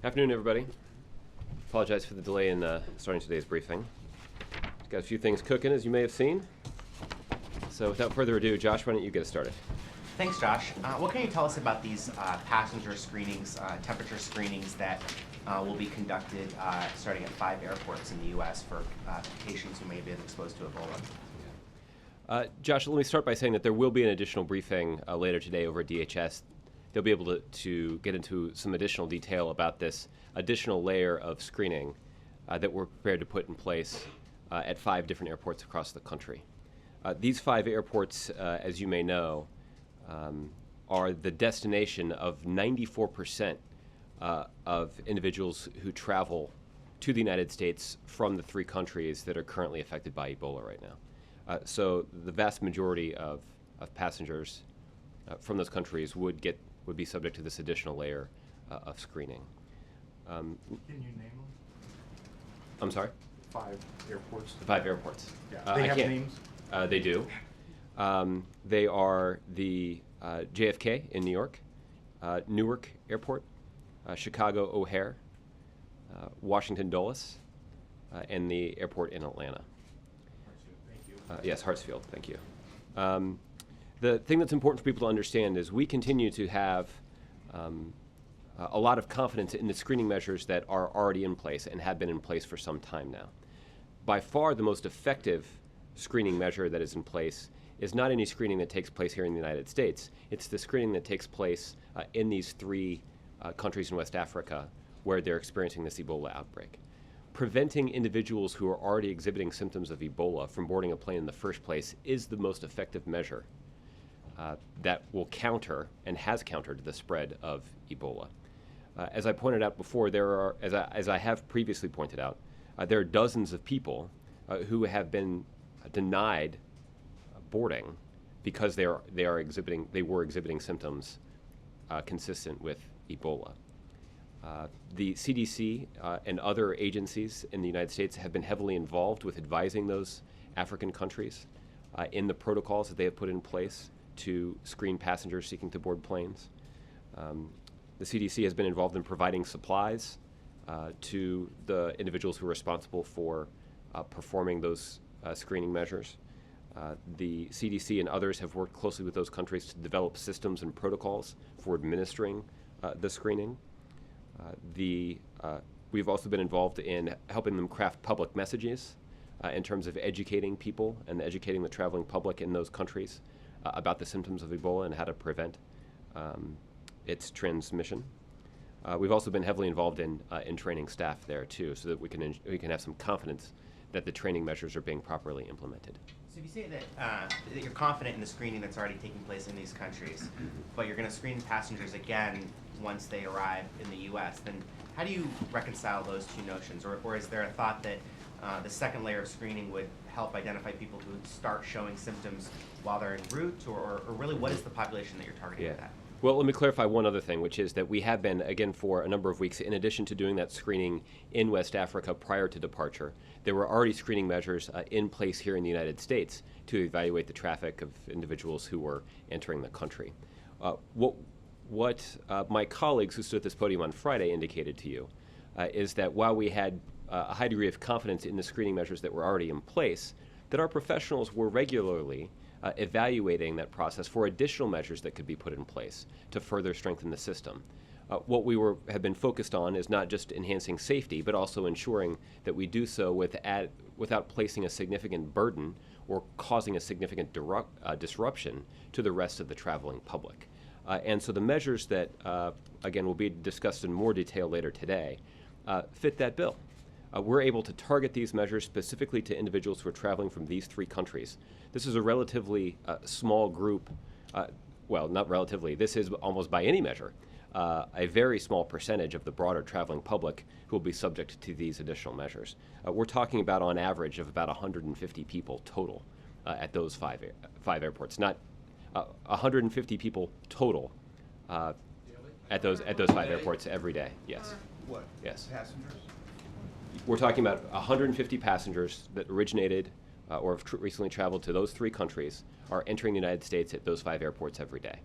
Afternoon, everybody. Apologize for the delay in starting today's briefing. Got a few things cooking, as you may have seen. So without further ado, Josh, why don't you get us started? Thanks, Josh. What can you tell us about these passenger screenings, temperature screenings that will be conducted starting at 5 airports in the U.S. for patients who may have been exposed to Ebola? Josh, let me start by saying that there will be an additional briefing later today over at DHS. They'll be able to get into some additional detail about this additional layer of screening that we're prepared to put in place at 5 different airports across the country. These 5 airports, as you may know, are the destination of 94% of individuals who travel to the United States from the 3 countries that are currently affected by Ebola right now. So the vast majority of passengers from those countries would be subject to this additional layer of screening. Can you name them? I'm sorry? 5 airports. 5 airports. Yeah. They have names? They do. They are the JFK in New York, Newark Airport, Chicago O'Hare, Washington Dulles, and the airport in Atlanta. Thank you. Yes, Hartsfield, thank you. The thing that's important for people to understand is we continue to have a lot of confidence in the screening measures that are already in place and have been in place for some time now. By far the most effective screening measure that is in place is not any screening that takes place here in the United States. It's the screening that takes place in these 3 countries in West Africa where they're experiencing this Ebola outbreak. Preventing individuals who are already exhibiting symptoms of Ebola from boarding a plane in the first place is the most effective measure that will counter and has countered the spread of Ebola. As I pointed out before, there are, as I have previously pointed out, there are dozens of people who have been denied boarding because they were exhibiting symptoms consistent with Ebola. The CDC and other agencies in the United States have been heavily involved with advising those African countries in the protocols that they have put in place to screen passengers seeking to board planes. The CDC has been involved in providing supplies to the individuals who are responsible for performing those screening measures. The CDC and others have worked closely with those countries to develop systems and protocols for administering the screening. We've also been involved in helping them craft public messages in terms of educating people and educating the traveling public in those countries about the symptoms of Ebola and how to prevent its transmission. We've also been heavily involved in training staff there too, so that we can have some confidence that the training measures are being properly implemented. So if you say that you're confident in the screening that's already taking place in these countries, but you're going to screen passengers again once they arrive in the U.S., then how do you reconcile those 2 notions? Or is there a thought that the second layer of screening would help identify people who start showing symptoms while they're en route, or really what is the population that you're targeting with that? Well, let me clarify one other thing, which is that we have been, again, for a number of weeks, in addition to doing that screening in West Africa prior to departure, there were already screening measures in place here in the United States to evaluate the traffic of individuals who were entering the country. What my colleagues who stood at this podium on Friday indicated to you is that while we had a high degree of confidence in the screening measures that were already in place, that our professionals were regularly evaluating that process for additional measures that could be put in place to further strengthen the system. What we have been focused on is not just enhancing safety, but also ensuring that we do so without placing a significant burden or causing a significant disruption to the rest of the traveling public. And so the measures that, again, will be discussed in more detail later today, fit that bill. We're able to target these measures specifically to individuals who are traveling from these 3 countries. This is a relatively small group, well, not relatively, this is almost by any measure, a very small percentage of the broader traveling public who will be subject to these additional measures. We're talking about, on average, of about 150 people total at those 5 airports, not 150 people total at those 5 airports every day. Yes. What? Yes. Passengers? We're talking about 150 passengers that originated or have recently traveled to those 3 countries are entering the United States at those 5 airports every day.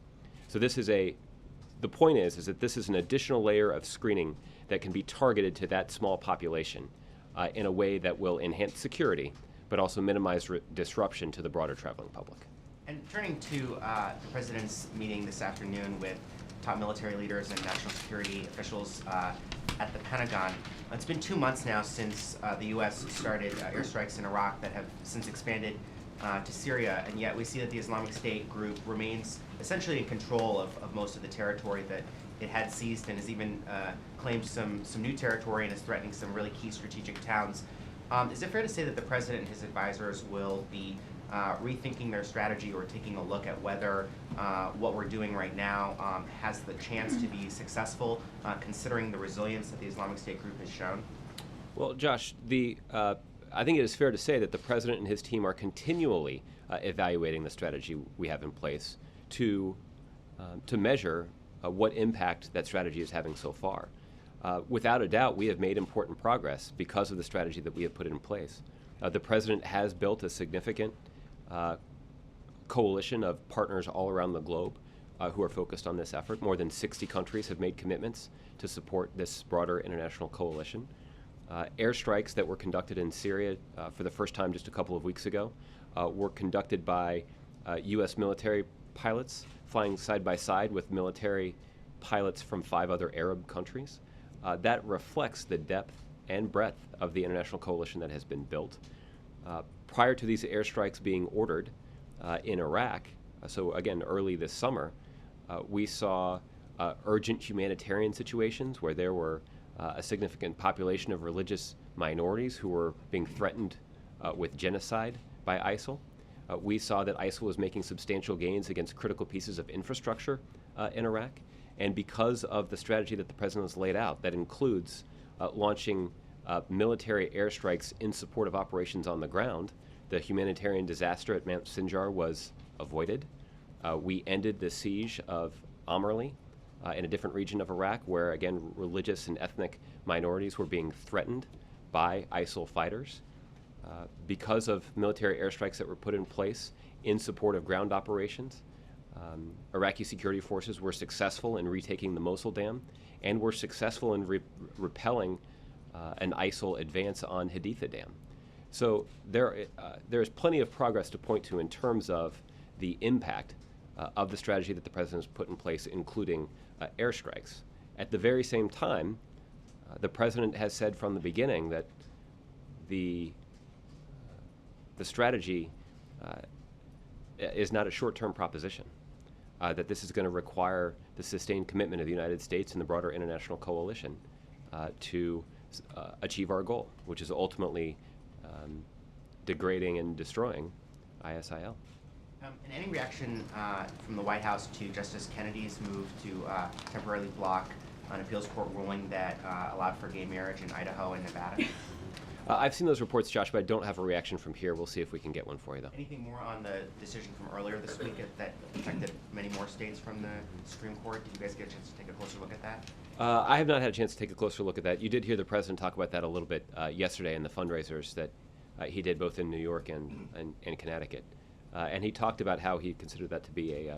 So this is the point is that this is an additional layer of screening that can be targeted to that small population in a way that will enhance security, but also minimize disruption to the broader traveling public. And turning to the President's meeting this afternoon with top military leaders and national security officials at the Pentagon, it's been 2 months now since the U.S. started airstrikes in Iraq that have since expanded to Syria, and yet we see that the Islamic State group remains essentially in control of most of the territory that it had seized, and has even claimed some new territory and is threatening some really key strategic towns. Is it fair to say that the President and his advisors will be rethinking their strategy or taking a look at whether what we're doing right now has the chance to be successful, considering the resilience that the Islamic State group has shown? Well, Josh, I think it is fair to say that the President and his team are continually evaluating the strategy we have in place to measure what impact that strategy is having so far. Without a doubt, we have made important progress because of the strategy that we have put in place. The President has built a significant coalition of partners all around the globe who are focused on this effort. More than 60 countries have made commitments to support this broader international coalition. Airstrikes that were conducted in Syria for the first time just a couple of weeks ago were conducted by U.S. military pilots flying side by side with military pilots from 5 other Arab countries. That reflects the depth and breadth of the international coalition that has been built. Prior to these airstrikes being ordered in Iraq, so again early this summer, we saw urgent humanitarian situations where there were a significant population of religious minorities who were being threatened with genocide by ISIL. We saw that ISIL was making substantial gains against critical pieces of infrastructure in Iraq. And because of the strategy that the President has laid out, that includes launching military airstrikes in support of operations on the ground, the humanitarian disaster at Mount Sinjar was avoided. We ended the siege of Amerli in a different region of Iraq where, again, religious and ethnic minorities were being threatened by ISIL fighters. Because of military airstrikes that were put in place in support of ground operations, Iraqi security forces were successful in retaking the Mosul Dam and were successful in repelling an ISIL advance on Haditha Dam. So there's plenty of progress to point to in terms of the impact of the strategy that the President has put in place, including airstrikes. At the very same time, the President has said from the beginning that the strategy is not a short-term proposition, that this is going to require the sustained commitment of the United States and the broader international coalition to achieve our goal, which is ultimately degrading and destroying ISIL. And any reaction from the White House to Justice Kennedy's move to temporarily block an appeals court ruling that allowed for gay marriage in Idaho and Nevada? I've seen those reports, Josh, but I don't have a reaction from here. We'll see if we can get one for you, though. Anything more on the decision from earlier this week that affected many more states from the Supreme Court? Did you guys get a chance to take a closer look at that? I have not had a chance to take a closer look at that. You did hear the President talk about that a little bit yesterday in the fundraisers that he did both in New York and Connecticut. And he talked about how he considered that to be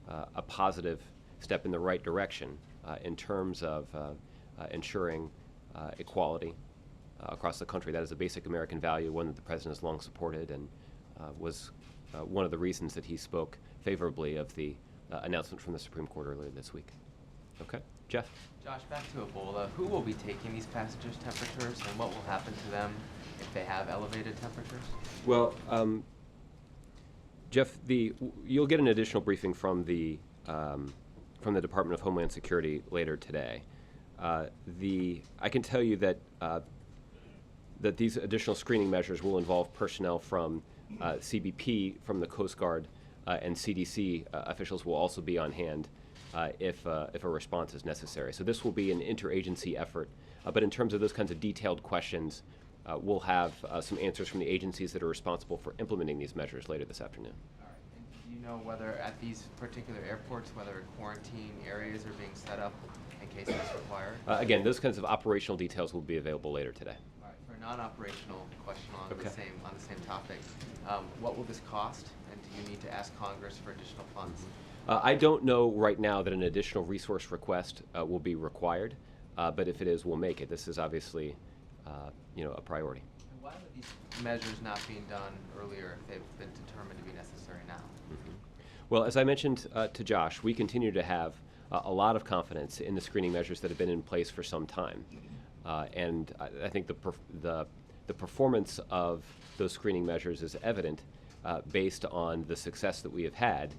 a positive step in the right direction in terms of ensuring equality across the country. That is a basic American value, one that the President has long supported, and was one of the reasons that he spoke favorably of the announcement from the Supreme Court earlier this week. Okay, Jeff? Josh, back to Ebola. Who will be taking these passengers' temperatures, and what will happen to them if they have elevated temperatures? Well, Jeff, you'll get an additional briefing from the Department of Homeland Security later today. I can tell you that that these additional screening measures will involve personnel from CBP, from the Coast Guard, and CDC officials will also be on hand if a response is necessary. So this will be an interagency effort. But in terms of those kinds of detailed questions, we'll have some answers from the agencies that are responsible for implementing these measures later this afternoon. All right. And do you know whether at these particular airports, whether quarantine areas are being set up in case it's required? Again, those kinds of operational details will be available later today. All right. For a non-operational question on Okay. the same topic, what will this cost, and do you need to ask Congress for additional funds? I don't know right now that an additional resource request will be required. but if it is, we'll make it. This is obviously a priority. And why were these measures not being done earlier if they've been determined to be necessary now? Mm-hmm. Well, as I mentioned to Josh, we continue to have a lot of confidence in the screening measures that have been in place for some time. And I think the performance of those screening measures is evident based on the success that we have had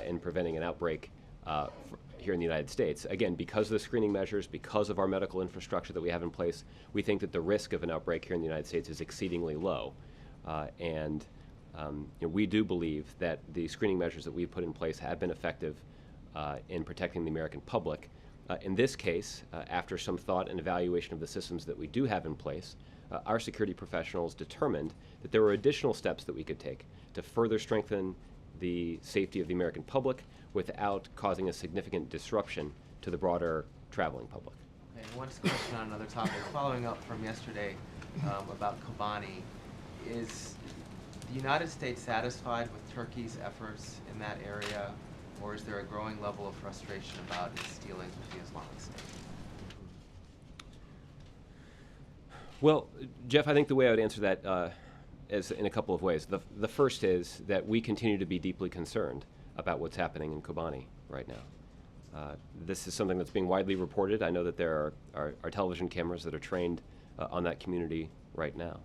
in preventing an outbreak here in the United States. Again, because of the screening measures, because of our medical infrastructure that we have in place, we think that the risk of an outbreak here in the United States is exceedingly low. We do believe that the screening measures that we've put in place have been effective in protecting the American public. In this case, after some thought and evaluation of the systems that we do have in place, our security professionals determined that there were additional steps that we could take to further strengthen the safety of the American public without causing a significant disruption to the broader traveling public. Okay, one question on another topic. Following up from yesterday about Kobani, is the United States satisfied with Turkey's efforts in that area, or is there a growing level of frustration about its dealings with the Islamic State? Well, Jeff, I think the way I would answer that is in a couple of ways. The first is that we continue to be deeply concerned about what's happening in Kobani right now. This is something that's being widely reported. I know that there are television cameras that are trained on that community right now.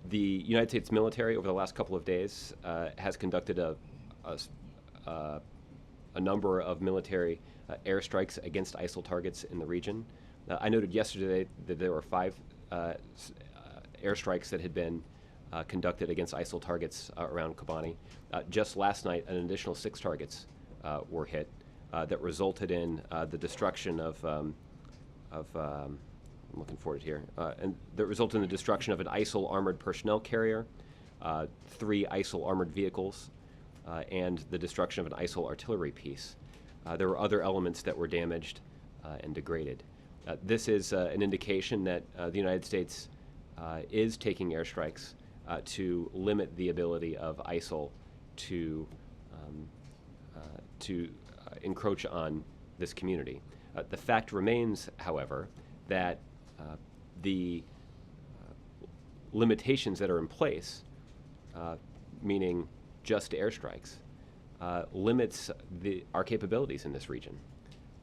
The United States military over the last couple of days has conducted a number of military airstrikes against ISIL targets in the region. I noted yesterday that there were 5 airstrikes that had been conducted against ISIL targets around Kobani. Just last night, an additional 6 targets were hit that resulted in the destruction of I'm looking forward here, and that resulted in the destruction of an ISIL armored personnel carrier, 3 ISIL armored vehicles, and the destruction of an ISIL artillery piece. There were other elements that were damaged and degraded. This is an indication that the United States is taking airstrikes to limit the ability of ISIL to encroach on this community. The fact remains, however, that the limitations that are in place, meaning just airstrikes, limits our capabilities in this region.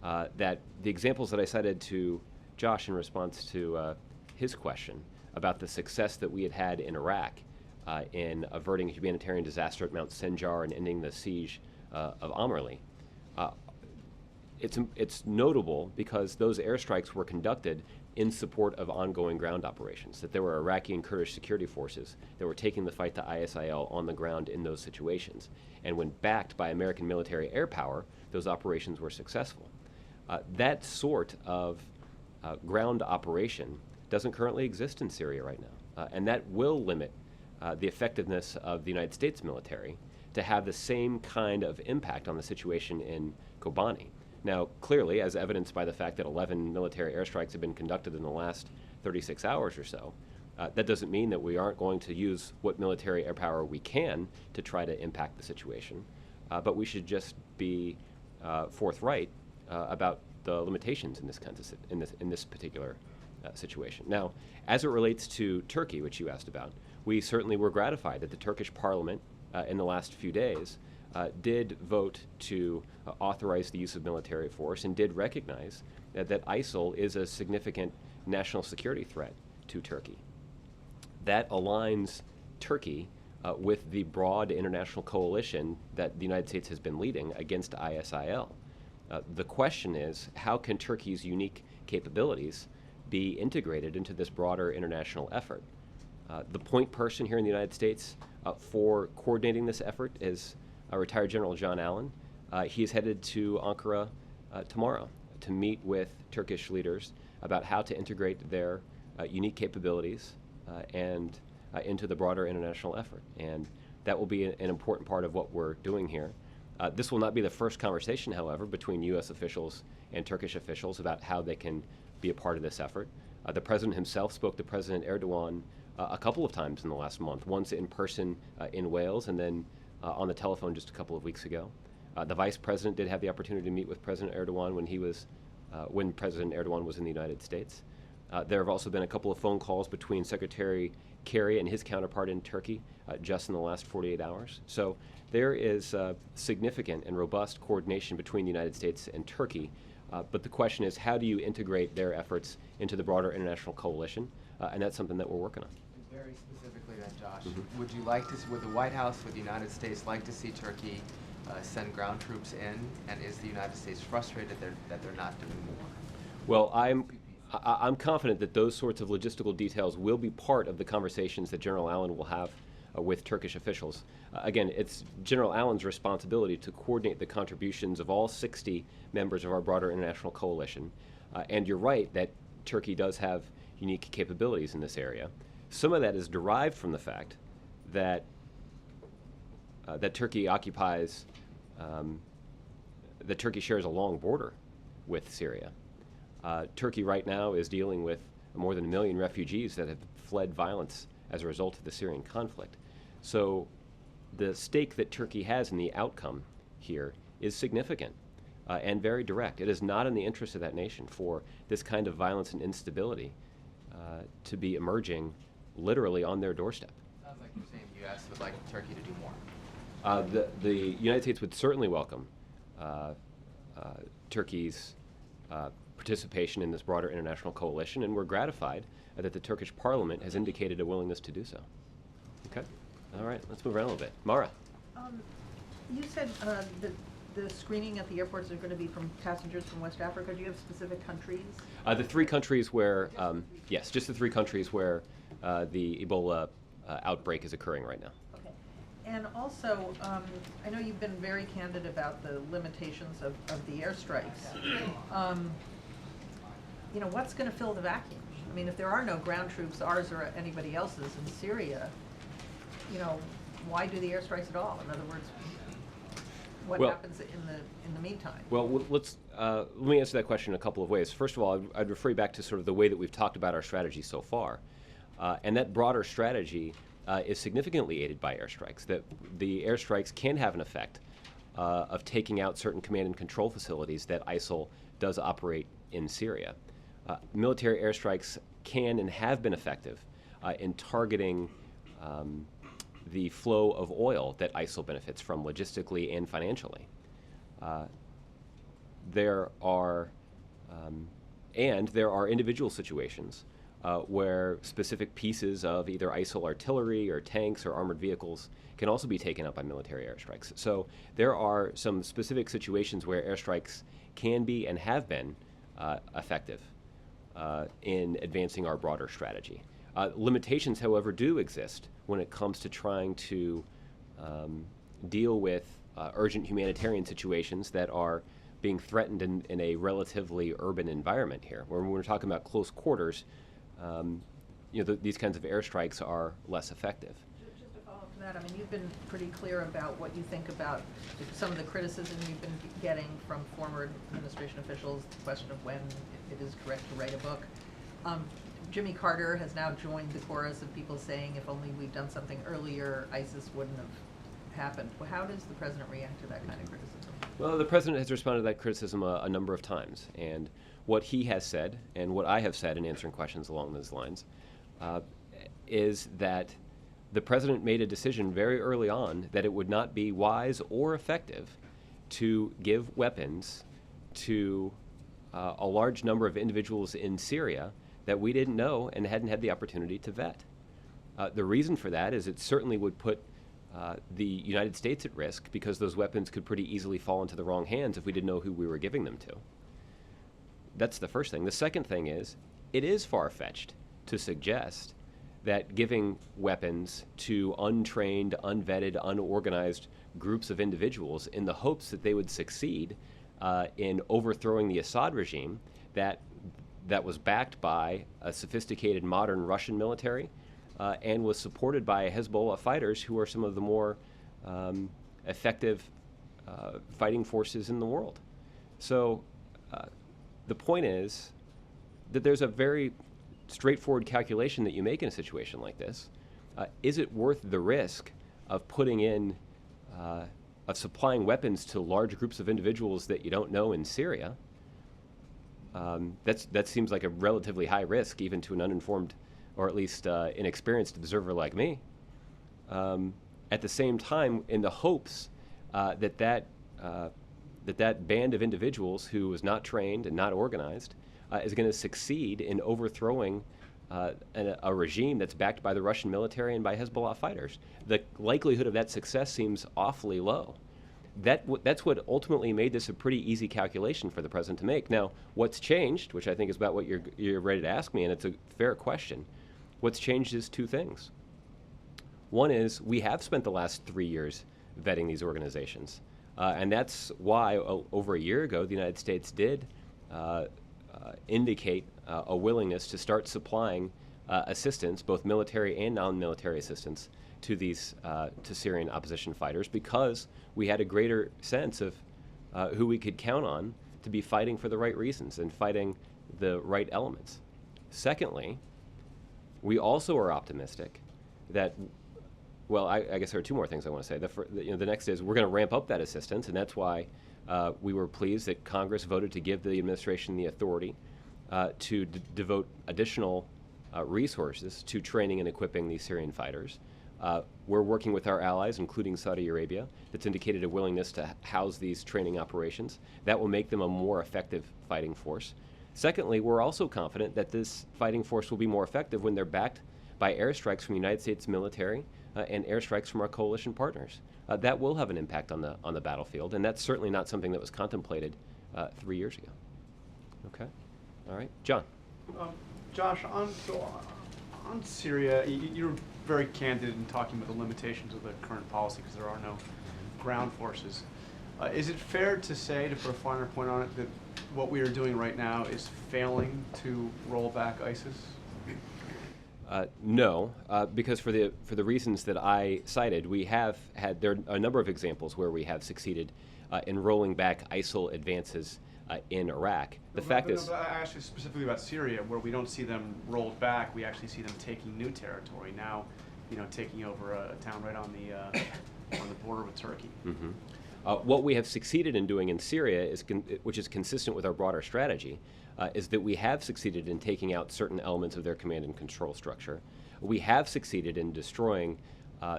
That the examples that I cited to Josh in response to his question about the success that we had in Iraq in averting a humanitarian disaster at Mount Sinjar and ending the siege of Amerli, it's notable because those airstrikes were conducted in support of ongoing ground operations, that there were Iraqi and Kurdish security forces that were taking the fight to ISIL on the ground in those situations. And when backed by American military air power, those operations were successful. That sort of ground operation doesn't currently exist in Syria right now, and that will limit the effectiveness of the United States military to have the same kind of impact on the situation in Kobani. Now, clearly, as evidenced by the fact that 11 military airstrikes have been conducted in the last 36 hours or so, that doesn't mean that we aren't going to use what military air power we can to try to impact the situation, but we should just be forthright about the limitations in this particular situation. Now, as it relates to Turkey, which you asked about, we certainly were gratified that the Turkish parliament in the last few days did vote to authorize the use of military force and did recognize that ISIL is a significant national security threat to Turkey. That aligns Turkey with the broad international coalition that the United States has been leading against ISIL. The question is, how can Turkey's unique capabilities be integrated into this broader international effort? The point person here in the United States for coordinating this effort is retired General John Allen. He is headed to Ankara tomorrow to meet with Turkish leaders about how to integrate their unique capabilities and into the broader international effort. And that will be an important part of what we're doing here. This will not be the first conversation, however, between U.S. officials and Turkish officials about how they can be a part of this effort. The president himself spoke to President Erdogan a couple of times in the last month, once in person in Wales and then on the telephone just a couple of weeks ago. The vice president did have the opportunity to meet with President Erdogan when he was when President Erdogan was in the United States. There have also been a couple of phone calls between Secretary Kerry and his counterpart in Turkey just in the last 48 hours. So there is significant and robust coordination between the United States and Turkey. But the question is, how do you integrate their efforts into the broader international coalition? And that's something that we're working on. And very specifically then, Josh, would you like to, would the White House, would the United States like to see Turkey send ground troops in? And is the United States frustrated that they're not doing more? Well, I'm confident that those sorts of logistical details will be part of the conversations that General Allen will have with Turkish officials. Again, it's General Allen's responsibility to coordinate the contributions of all 60 members of our broader international coalition. And you're right that Turkey does have unique capabilities in this area. Some of that is derived from the fact that that Turkey occupies, that Turkey shares a long border with Syria. Turkey right now is dealing with more than 1 million refugees that have fled violence as a result of the Syrian conflict. So the stake that Turkey has in the outcome here is significant and very direct. It is not in the interest of that nation for this kind of violence and instability to be emerging literally on their doorstep. Sounds like you're saying the U.S. would like Turkey to do more. The United States would certainly welcome Turkey's participation in this broader international coalition, and we're gratified that the Turkish parliament has indicated a willingness to do so. Okay? All right, let's move around a little bit. Mara. You said the screening at the airports are going to be from passengers from West Africa. Do you have specific countries? The 3 countries where, yes, just the 3 countries where the Ebola outbreak is occurring right now. Okay. And also, I know you've been very candid about the limitations of the airstrikes. You know, what's going to fill the vacuum? I mean, if there are no ground troops, ours or anybody else's in Syria, you know, why do the airstrikes at all? In other words, what happens in the meantime? Well, let me answer that question in a couple of ways. First of all, I'd refer you back to sort of the way that we've talked about our strategy so far. And that broader strategy is significantly aided by airstrikes. That the airstrikes can have an effect of taking out certain command and control facilities that ISIL does operate in Syria. Military airstrikes can and have been effective in targeting the flow of oil that ISIL benefits from logistically and financially. There are individual situations where specific pieces of either ISIL artillery or tanks or armored vehicles can also be taken out by military airstrikes. So there are some specific situations where airstrikes can be and have been effective in advancing our broader strategy. Limitations, however, do exist when it comes to trying to deal with urgent humanitarian situations that are being threatened in a relatively urban environment here. When we're talking about close quarters, you know, these kinds of airstrikes are less effective. Just to follow up to that, I mean, you've been pretty clear about what you think about some of the criticism you've been getting from former administration officials, the question of when it is correct to write a book. Jimmy Carter has now joined the chorus of people saying if only we'd done something earlier, ISIS wouldn't have happened. Well, how does the president react to that kind of criticism? Well, the president has responded to that criticism a number of times, and what he has said and what I have said in answering questions along those lines is that the president made a decision very early on that it would not be wise or effective to give weapons to a large number of individuals in Syria that we didn't know and hadn't had the opportunity to vet. The reason for that is it certainly would put the United States at risk because those weapons could pretty easily fall into the wrong hands if we didn't know who we were giving them to. That's the first thing. The second thing is, it is far-fetched to suggest that giving weapons to untrained, unvetted, unorganized groups of individuals in the hopes that they would succeed in overthrowing the Assad regime that was backed by a sophisticated modern Russian military and was supported by Hezbollah fighters who are some of the more effective fighting forces in the world. So the point is that there's a very straightforward calculation that you make in a situation like this. Is it worth the risk of putting in, of supplying weapons to large groups of individuals that you don't know in Syria that seems like a relatively high risk, even to an uninformed or at least inexperienced observer like me. At the same time, in the hopes that band of individuals who was not trained and not organized is going to succeed in overthrowing a regime that's backed by the Russian military and by Hezbollah fighters. The likelihood of that success seems awfully low. That's what ultimately made this a pretty easy calculation for the president to make. Now, what's changed, which I think is about what you're ready to ask me, and it's a fair question. What's changed is two things. One is we have spent the last 3 years vetting these organizations, and that's why over a year ago the United States did indicate a willingness to start supplying assistance, both military and non-military assistance, to these to Syrian opposition fighters, because we had a greater sense of who we could count on to be fighting for the right reasons and fighting the right elements. Secondly, we also are optimistic that, well, I guess there are two more things I want to say. The next is we're going to ramp up that assistance, and that's why we were pleased that Congress voted to give the administration the authority to devote additional resources to training and equipping these Syrian fighters. We're working with our allies, including Saudi Arabia, that's indicated a willingness to house these training operations. That will make them a more effective fighting force. Secondly, we're also confident that this fighting force will be more effective when they're backed by airstrikes from the United States military and airstrikes from our coalition partners. That will have an impact on the battlefield, and that's certainly not something that was contemplated 3 years ago. Okay? All right. John. Josh, on Syria, you're very candid in talking about the limitations of the current policy because there are no ground forces. Is it fair to say, to put a finer point on it, that what we are doing right now is failing to roll back ISIS? No, because for the reasons that I cited, there are a number of examples where we have succeeded in rolling back ISIL advances in Iraq. But I asked you specifically about Syria, where we don't see them rolled back. We actually see them taking new territory now, taking over a town right on the border with Turkey. Mm-hmm. What we have succeeded in doing in Syria, which is consistent with our broader strategy, is that we have succeeded in taking out certain elements of their command and control structure. We have succeeded in destroying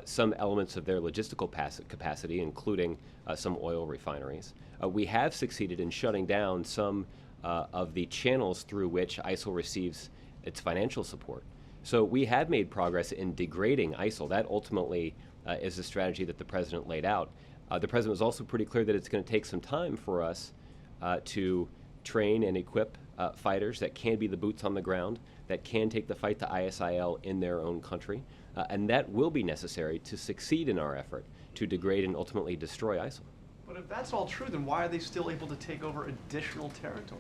some elements of their logistical capacity, including some oil refineries. We have succeeded in shutting down some of the channels through which ISIL receives its financial support. So we have made progress in degrading ISIL. That ultimately is the strategy that the president laid out. The president was also pretty clear that it's going to take some time for us to train and equip fighters that can be the boots on the ground, that can take the fight to ISIL in their own country, and that will be necessary to succeed in our effort to degrade and ultimately destroy ISIL. But if that's all true, then why are they still able to take over additional territory?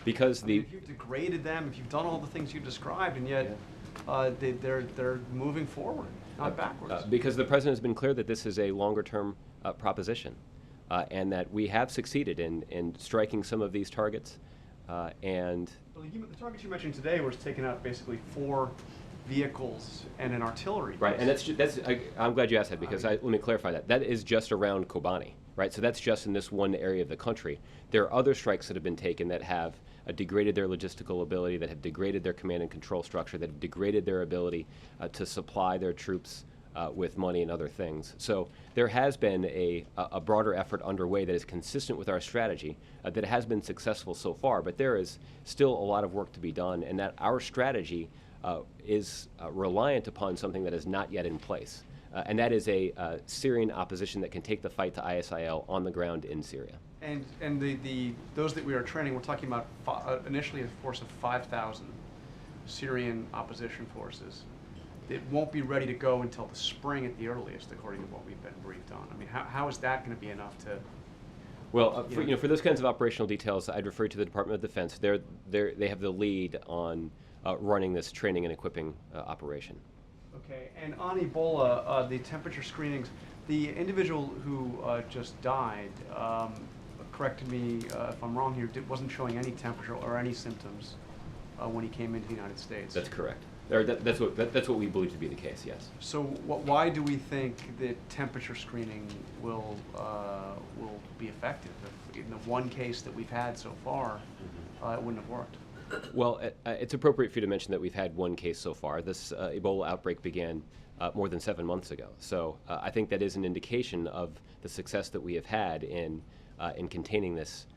Because if you've degraded them, if you've done all the things you described, and yet they're moving forward, not backwards. Because the president has been clear that this is a longer-term proposition, and that we have succeeded in striking some of these targets. Well, the targets you mentioned today was taking out basically 4 vehicles and an artillery. Right, and I'm glad you asked that, because let me clarify that. That is just around Kobani, right? So that's just in this one area of the country. There are other strikes that have been taken that have degraded their logistical ability, that have degraded their command and control structure, that have degraded their ability to supply their troops with money and other things. So there has been a broader effort underway that is consistent with our strategy that has been successful so far, but there is still a lot of work to be done, and that our strategy is reliant upon something that is not yet in place, and that is a Syrian opposition that can take the fight to ISIL on the ground in Syria. And those that we are training, we're talking about initially a force of 5,000 Syrian opposition forces. It won't be ready to go until the spring at the earliest, according to what we've been briefed on. I mean, how is that going to be enough to? Well, for those kinds of operational details, I'd refer you to the Department of Defense. They have the lead on running this training and equipping operation. Okay, and on Ebola, the temperature screenings, the individual who just died, correct me if I'm wrong here, wasn't showing any temperature or any symptoms when he came into the United States. That's correct. That's what we believe to be the case. Yes. So why do we think that temperature screening will be effective? If in the one case that we've had so far, it wouldn't have worked. Well, it's appropriate for you to mention that we've had one case so far. This Ebola outbreak began more than 7 months ago. So I think that is an indication of the success that we have had in containing this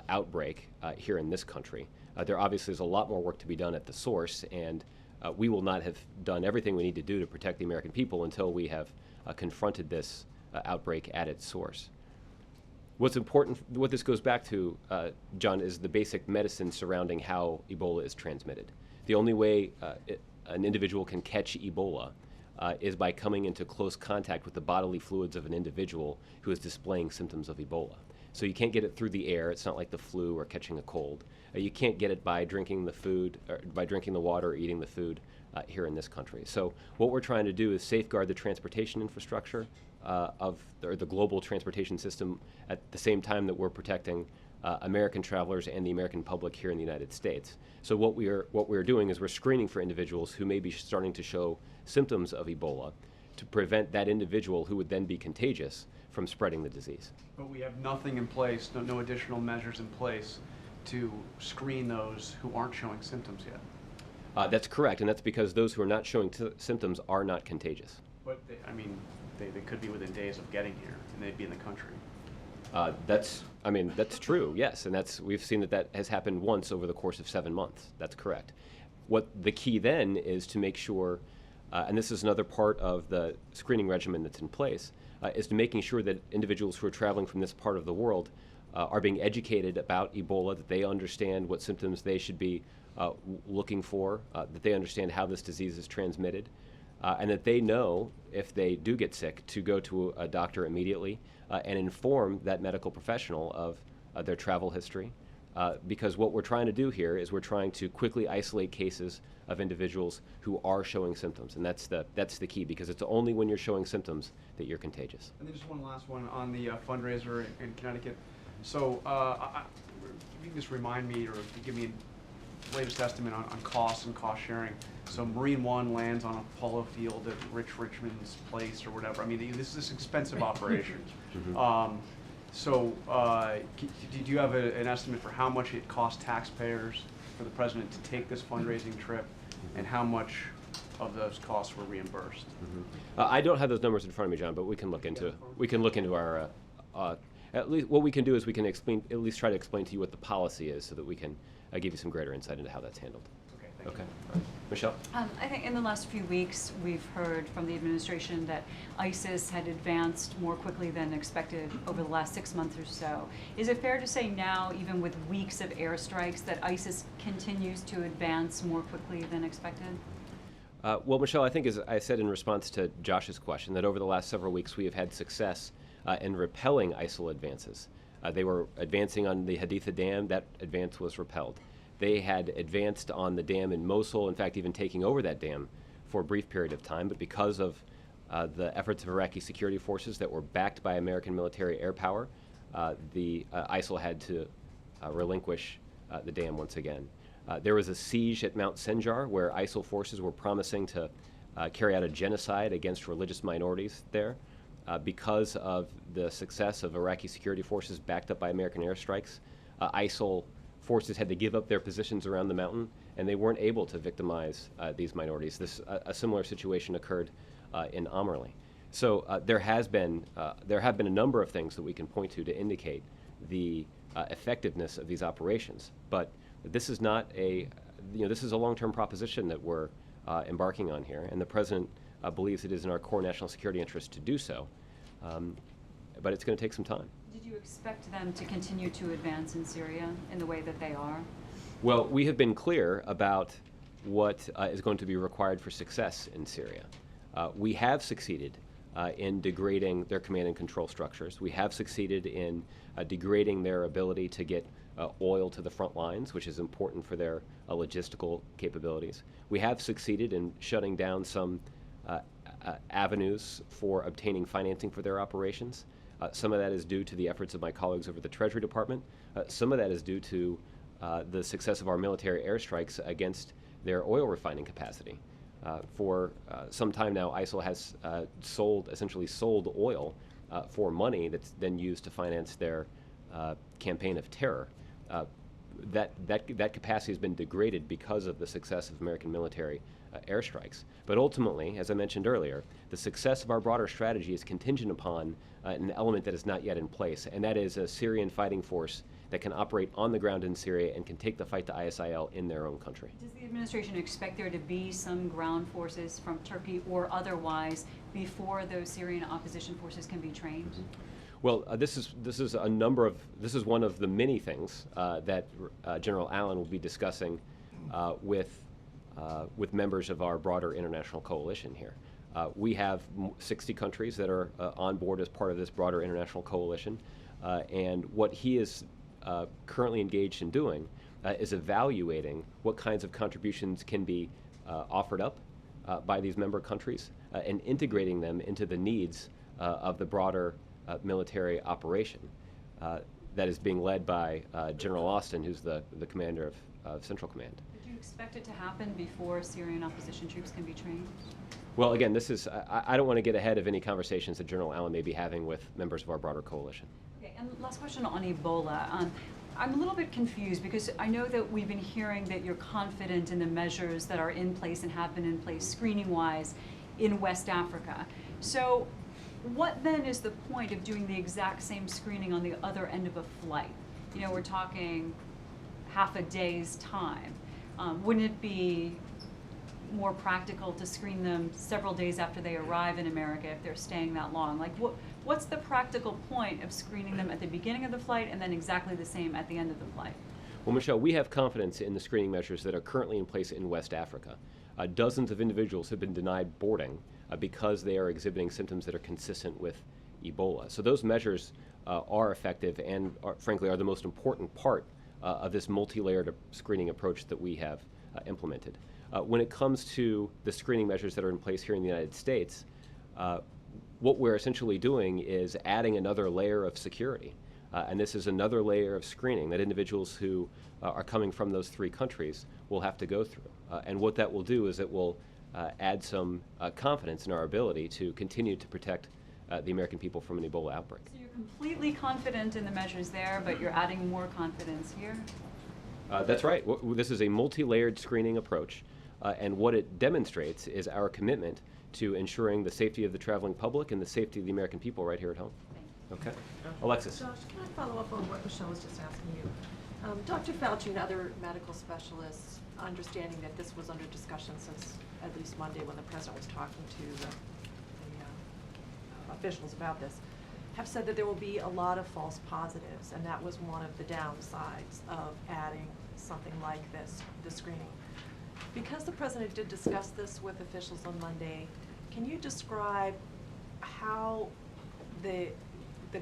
outbreak here in this country. There obviously is a lot more work to be done at the source, and we will not have done everything we need to do to protect the American people until we have confronted this outbreak at its source. What's important, what this goes back to, John, is the basic medicine surrounding how Ebola is transmitted. The only way an individual can catch Ebola is by coming into close contact with the bodily fluids of an individual who is displaying symptoms of Ebola. So you can't get it through the air. It's not like the flu or catching a cold. You can't get it by drinking the food, or by drinking the water or eating the food here in this country. So what we're trying to do is safeguard the transportation infrastructure or the global transportation system at the same time that we're protecting American travelers and the American public here in the United States. So what we are doing is we're screening for individuals who may be starting to show symptoms of Ebola to prevent that individual who would then be contagious from spreading the disease. But we have nothing in place, no additional measures in place to screen those who aren't showing symptoms yet. That's correct, and that's because those who are not showing symptoms are not contagious. But they could be within days of getting here, and they'd be in the country. That's true, yes, and we've seen that has happened once over the course of 7 months. That's correct. What the key then is to make sure, and this is another part of the screening regimen that's in place, is to making sure that individuals who are traveling from this part of the world are being educated about Ebola, that they understand what symptoms they should be looking for, that they understand how this disease is transmitted, and that they know if they do get sick to go to a doctor immediately and inform that medical professional of their travel history. Because what we're trying to do here is we're trying to quickly isolate cases of individuals who are showing symptoms, and that's the key, because it's only when you're showing symptoms that you're contagious. And then just one last one on the fundraiser in Connecticut. So if you can just remind me or give me a latest estimate on costs and cost sharing. So Marine One lands on a polo field at Rich Richmond's place or whatever. I mean, this is this expensive operation. Mm-hmm. Do you have an estimate for how much it cost taxpayers for the president to take this fundraising trip, and how much of those costs were reimbursed? Mm-hmm. I don't have those numbers in front of me, John, but we can look into our. At least what we can do is we can at least try to explain to you what the policy is, so that we can give you some greater insight into how that's handled. Okay, thank Okay. you. All right. Michelle? I think in the last few weeks, we've heard from the administration that ISIS had advanced more quickly than expected over the last 6 months or so. Is it fair to say now, even with weeks of airstrikes, that ISIS continues to advance more quickly than expected? Well, Michelle, I think as I said in response to Josh's question, that over the last several weeks we have had success in repelling ISIL advances. They were advancing on the Haditha Dam. That advance was repelled. They had advanced on the dam in Mosul, in fact, even taking over that dam for a brief period of time. But because of the efforts of Iraqi security forces that were backed by American military air power, the ISIL had to relinquish the dam once again. There was a siege at Mount Sinjar where ISIL forces were promising to carry out a genocide against religious minorities there. Because of the success of Iraqi security forces backed up by American airstrikes, ISIL forces had to give up their positions around the mountain, and they weren't able to victimize these minorities. A similar situation occurred in Amerli. So there have been a number of things that we can point to indicate the effectiveness of these operations. But this is not this is a long-term proposition that we're embarking on here, and the president believes it is in our core national security interest to do so, but it's going to take some time. Did you expect them to continue to advance in Syria in the way that they are? Well, we have been clear about what is going to be required for success in Syria. We have succeeded in degrading their command and control structures. We have succeeded in degrading their ability to get oil to the front lines, which is important for their logistical capabilities. We have succeeded in shutting down some avenues for obtaining financing for their operations. Some of that is due to the efforts of my colleagues over the Treasury Department. Some of that is due to the success of our military airstrikes against their oil refining capacity. For some time now, ISIL has essentially sold oil for money that's then used to finance their campaign of terror. that capacity has been degraded because of the success of American military airstrikes. But ultimately, as I mentioned earlier, the success of our broader strategy is contingent upon an element that is not yet in place, and that is a Syrian fighting force that can operate on the ground in Syria and can take the fight to ISIL in their own country. Does the administration expect there to be some ground forces from Turkey or otherwise before those Syrian opposition forces can be trained? Well, this is one of the many things that General Allen will be discussing with members of our broader international coalition here. We have 60 countries that are on board as part of this broader international coalition, and what he is currently engaged in doing is evaluating what kinds of contributions can be offered up by these member countries and integrating them into the needs of the broader military operation that is being led by General Austin, who's the commander of Central Command. Do you expect it to happen before Syrian opposition troops can be trained? Well, again, this is, I don't want to get ahead of any conversations that General Allen may be having with members of our broader coalition. Okay, and last question on Ebola. I'm a little bit confused because I know that we've been hearing that you're confident in the measures that are in place and have been in place screening-wise in West Africa. So what then is the point of doing the exact same screening on the other end of a flight? You know, we're talking half a day's time. Wouldn't it be more practical to screen them several days after they arrive in America if they're staying that long? Like, what's the practical point of screening them at the beginning of the flight and then exactly the same at the end of the flight? Well, Michelle, we have confidence in the screening measures that are currently in place in West Africa. Dozens of individuals have been denied boarding because they are exhibiting symptoms that are consistent with Ebola. So those measures are effective and, frankly, are the most important part of this multi-layered screening approach that we have implemented. When it comes to the screening measures that are in place here in the United States, what we're essentially doing is adding another layer of security. And this is another layer of screening that individuals who are coming from those three countries will have to go through. And what that will do is it will add some confidence in our ability to continue to protect the American people from an Ebola outbreak. So you're completely confident in the measures there, but you're adding more confidence here? That's right. This is a multi-layered screening approach, and what it demonstrates is our commitment to ensuring the safety of the traveling public and the safety of the American people right here at home. Okay. Alexis. Josh, can I follow up on what Michelle was just asking you? Dr. Fauci and other medical specialists, understanding that this was under discussion since at least Monday when the president was talking to the officials about this, have said that there will be a lot of false positives, and that was one of the downsides of adding something like this, the screening. Because the president did discuss this with officials on Monday, can you describe how the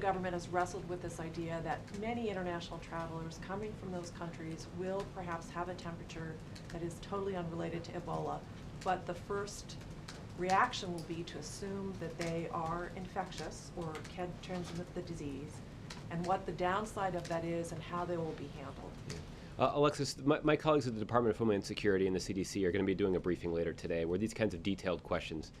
government has wrestled with this idea that many international travelers coming from those countries will perhaps have a temperature that is totally unrelated to Ebola, but the first reaction will be to assume that they are infectious or can transmit the disease, and what the downside of that is and how they will be handled? Alexis, my colleagues at the Department of Homeland Security and the CDC are going to be doing a briefing later today where these kinds of detailed questions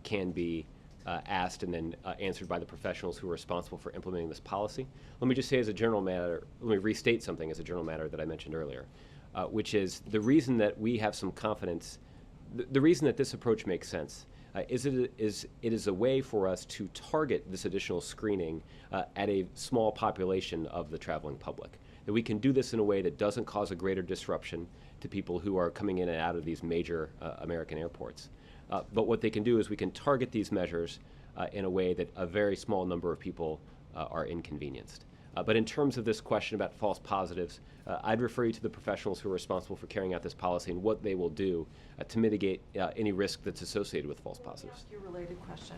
can be asked and then answered by the professionals who are responsible for implementing this policy. Let me just say as a general matter, let me restate something as a general matter that I mentioned earlier, which is the reason that we have some confidence, the reason that this approach makes sense is it is a way for us to target this additional screening at a small population of the traveling public. That we can do this in a way that doesn't cause a greater disruption to people who are coming in and out of these major American airports. But what they can do is we can target these measures in a way that a very small number of people are inconvenienced. But in terms of this question about false positives, I'd refer you to the professionals who are responsible for carrying out this policy and what they will do to mitigate any risk that's associated with false positives. Let me ask you a related question.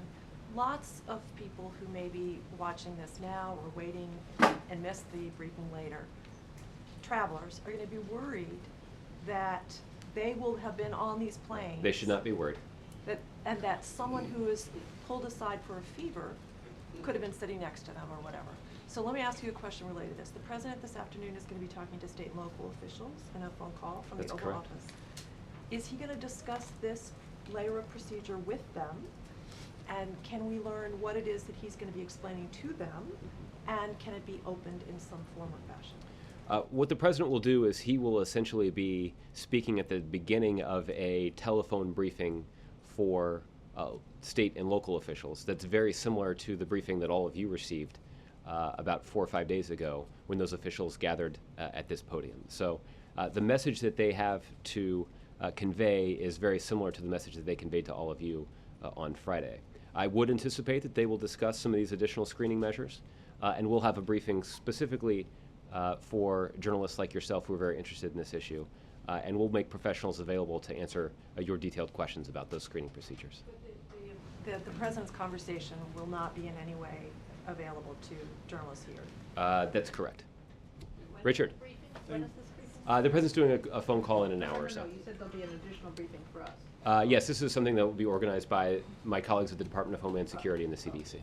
Lots of people who may be watching this now or waiting and miss the briefing later, travelers, are going to be worried that they will have been on these planes. They should not be worried. And that someone who is pulled aside for a fever could have been sitting next to them or whatever. So let me ask you a question related to this. The president this afternoon is going to be talking to state and local officials in a phone call from That's the Oval correct. Office. Is he going to discuss this layer of procedure with them? And can we learn what it is that he's going to be explaining to them? And can it be opened in some form or fashion? What the president will do is he will essentially be speaking at the beginning of a telephone briefing for state and local officials that's very similar to the briefing that all of you received about 4 or 5 days ago when those officials gathered at this podium. So the message that they have to convey is very similar to the message that they conveyed to all of you on Friday. I would anticipate that they will discuss some of these additional screening measures, and we'll have a briefing specifically for journalists like yourself who are very interested in this issue, and we'll make professionals available to answer your detailed questions about those screening procedures. But the president's conversation will not be in any way available to journalists here. That's correct. Richard? When is this briefing? The president's doing a phone call in an hour or so. No, you said there'll be an additional briefing for us. Yes, this is something that will be organized by my colleagues at the Department of Homeland Security and the CDC.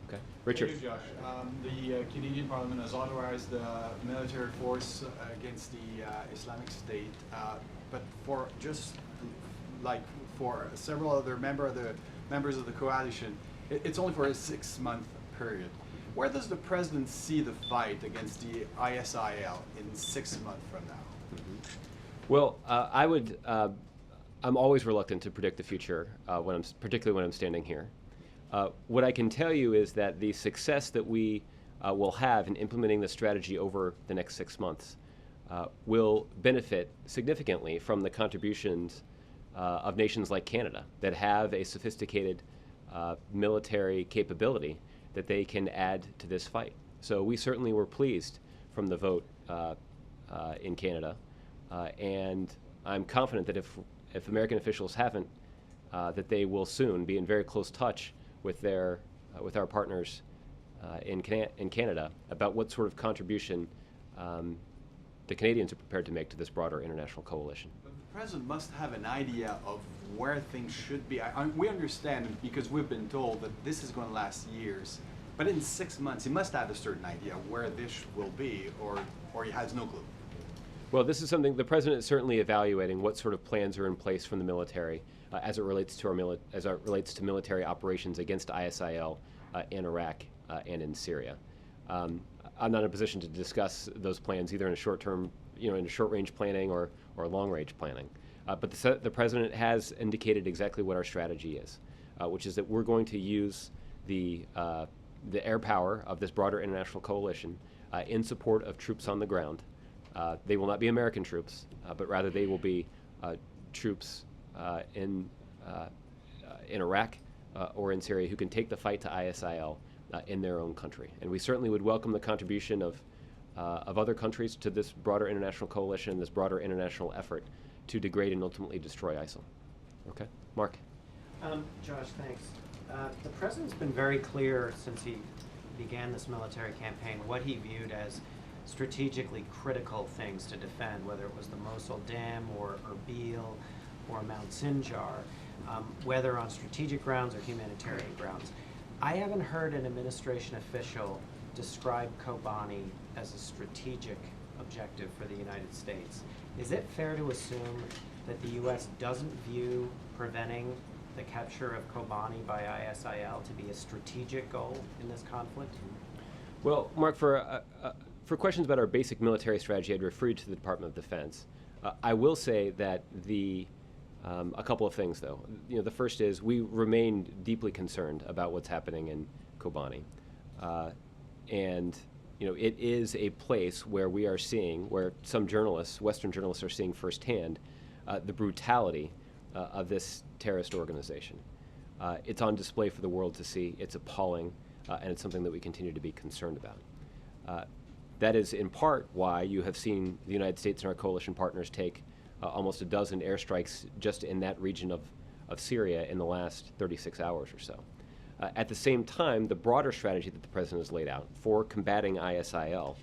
Okay. Richard? Thank you, Josh. The Canadian Parliament has authorized the military force against the Islamic State, but for just like for several other members of the coalition, it's only for a 6-month period. Where does the president see the fight against the ISIL in 6 months from now? Well, I'm always reluctant to predict the future, particularly when I'm standing here. What I can tell you is that the success that we will have in implementing the strategy over the next 6 months will benefit significantly from the contributions of nations like Canada that have a sophisticated military capability that they can add to this fight. So we certainly were pleased from the vote in Canada, and I'm confident that if American officials haven't, that they will soon be in very close touch with our partners in Canada about what sort of contribution the Canadians are prepared to make to this broader international coalition. But the president must have an idea of where things should be. We understand because we've been told that this is going to last years, but in 6 months he must have a certain idea where this will be, or he has no clue. Well, this is something the president is certainly evaluating what sort of plans are in place from the military as it relates to military operations against ISIL in Iraq and in Syria. I'm not in a position to discuss those plans either in a short-term, in a short-range planning or long-range planning. But the president has indicated exactly what our strategy is, which is that we're going to use the air power of this broader international coalition in support of troops on the ground. They will not be American troops, but rather they will be troops in Iraq or in Syria who can take the fight to ISIL in their own country. And we certainly would welcome the contribution of other countries to this broader international coalition, this broader international effort to degrade and ultimately destroy ISIL. Okay, Mark. Josh, thanks. The president's been very clear since he began this military campaign what he viewed as strategically critical things to defend, whether it was the Mosul Dam or Erbil or Mount Sinjar, whether on strategic grounds or humanitarian grounds. I haven't heard an administration official describe Kobani as a strategic objective for the United States. Is it fair to assume that the U.S. doesn't view preventing the capture of Kobani by ISIL to be a strategic goal in this conflict? Well, Mark, for questions about our basic military strategy, I'd refer you to the Department of Defense. I will say that a couple of things, though. The first is we remain deeply concerned about what's happening in Kobani, and it is a place where we are seeing, where some journalists, Western journalists, are seeing firsthand the brutality of this terrorist organization. It's on display for the world to see. It's appalling, and it's something that we continue to be concerned about. That is in part why you have seen the United States and our coalition partners take almost a dozen airstrikes just in that region of Syria in the last 36 hours or so. At the same time, the broader strategy that the president has laid out for combating ISIL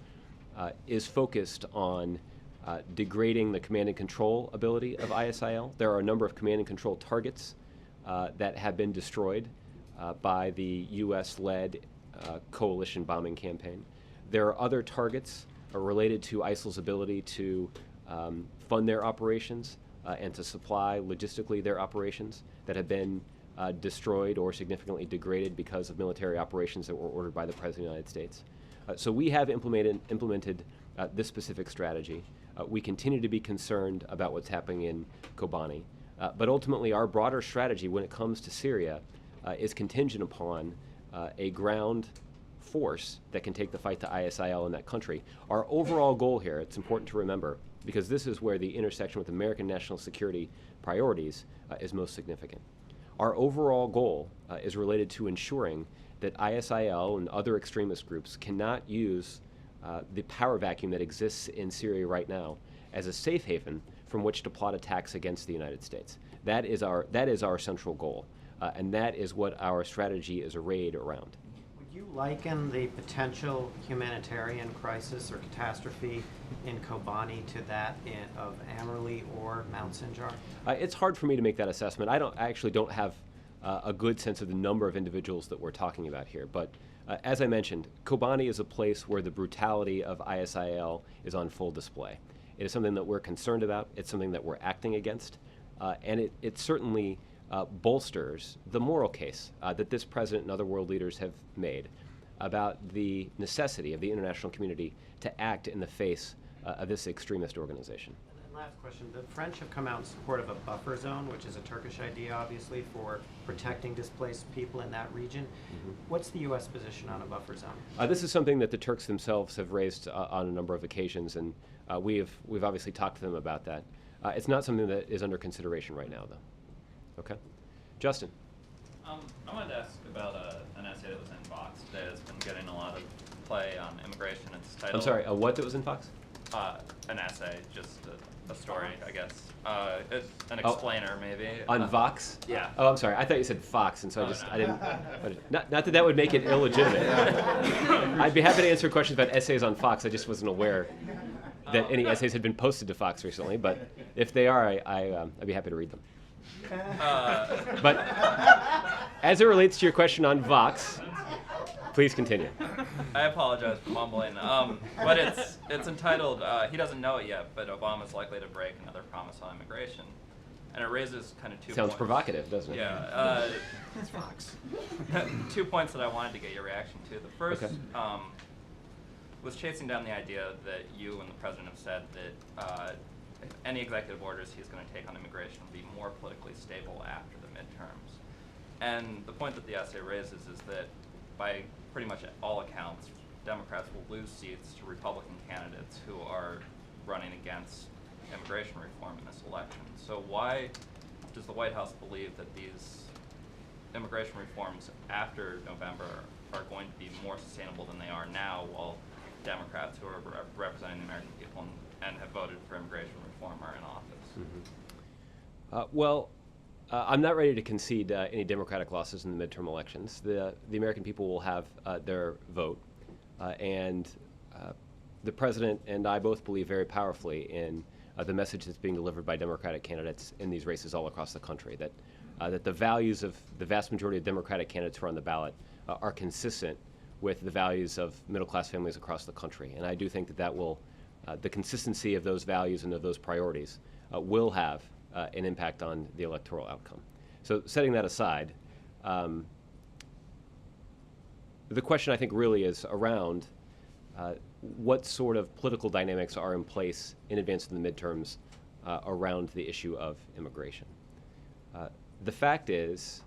is focused on degrading the command and control ability of ISIL. There are a number of command and control targets that have been destroyed by the U.S.-led coalition bombing campaign. There are other targets related to ISIL's ability to fund their operations and to supply logistically their operations that have been destroyed or significantly degraded because of military operations that were ordered by the President of the United States. So we have implemented this specific strategy. We continue to be concerned about what's happening in Kobani. But ultimately, our broader strategy when it comes to Syria is contingent upon a ground force that can take the fight to ISIL in that country. Our overall goal here, it's important to remember, because this is where the intersection with American national security priorities is most significant. Our overall goal is related to ensuring that ISIL and other extremist groups cannot use the power vacuum that exists in Syria right now as a safe haven from which to plot attacks against the United States. That is our central goal, and that is what our strategy is arrayed around. Would you liken the potential humanitarian crisis or catastrophe in Kobani to that of Amerli or Mount Sinjar? It's hard for me to make that assessment. I actually don't have a good sense of the number of individuals that we're talking about here. But as I mentioned, Kobani is a place where the brutality of ISIL is on full display. It is something that we're concerned about. It's something that we're acting against. And it certainly bolsters the moral case that this president and other world leaders have made about the necessity of the international community to act in the face of this extremist organization. And last question, the French have come out in support of a buffer zone, which is a Turkish idea, obviously, for protecting displaced people in that region. What's the U.S. position on a buffer zone? This is something that the Turks themselves have raised on a number of occasions, and we've obviously talked to them about that. It's not something that is under consideration right now, though. Okay. Justin. I wanted to ask about an essay that was in Fox today that's been getting a lot of play on immigration. It's titled... I'm sorry, what that was in Fox? An essay, just a story, I guess. It's an explainer, maybe. On Vox? Yeah. Oh, I'm sorry. I thought you said Fox, and so I didn't... Not that that would make it illegitimate. I'd be happy to answer questions about essays on Fox. I just wasn't aware that any essays had been posted to Fox recently, but if they are, I'd be happy to read them. But as it relates to your question on Vox, please continue. I apologize for mumbling, but it's entitled, he doesn't know it yet, but Obama's likely to break another promise on immigration. And it raises kind of two points. Sounds provocative, doesn't it? Yeah. That's Fox. 2 points that I wanted to get your reaction to. The first was chasing down the idea that you and the president have said that any executive orders he's going to take on immigration will be more politically stable after the midterms. And the point that the essay raises is that by pretty much all accounts, Democrats will lose seats to Republican candidates who are running against immigration reform in this election. So why does the White House believe that these immigration reforms after November are going to be more sustainable than they are now, while Democrats who are representing the American people and have voted for immigration reform are in office? I'm not ready to concede any Democratic losses in the midterm elections. The American people will have their vote, and the president and I both believe very powerfully in the message that's being delivered by Democratic candidates in these races all across the country, that the values of the vast majority of Democratic candidates who are on the ballot are consistent with the values of middle-class families across the country. And I do think that will, the consistency of those values and of those priorities will have an impact on the electoral outcome. So setting that aside, the question I think really is around what sort of political dynamics are in place in advance of the midterms around the issue of immigration. The fact is,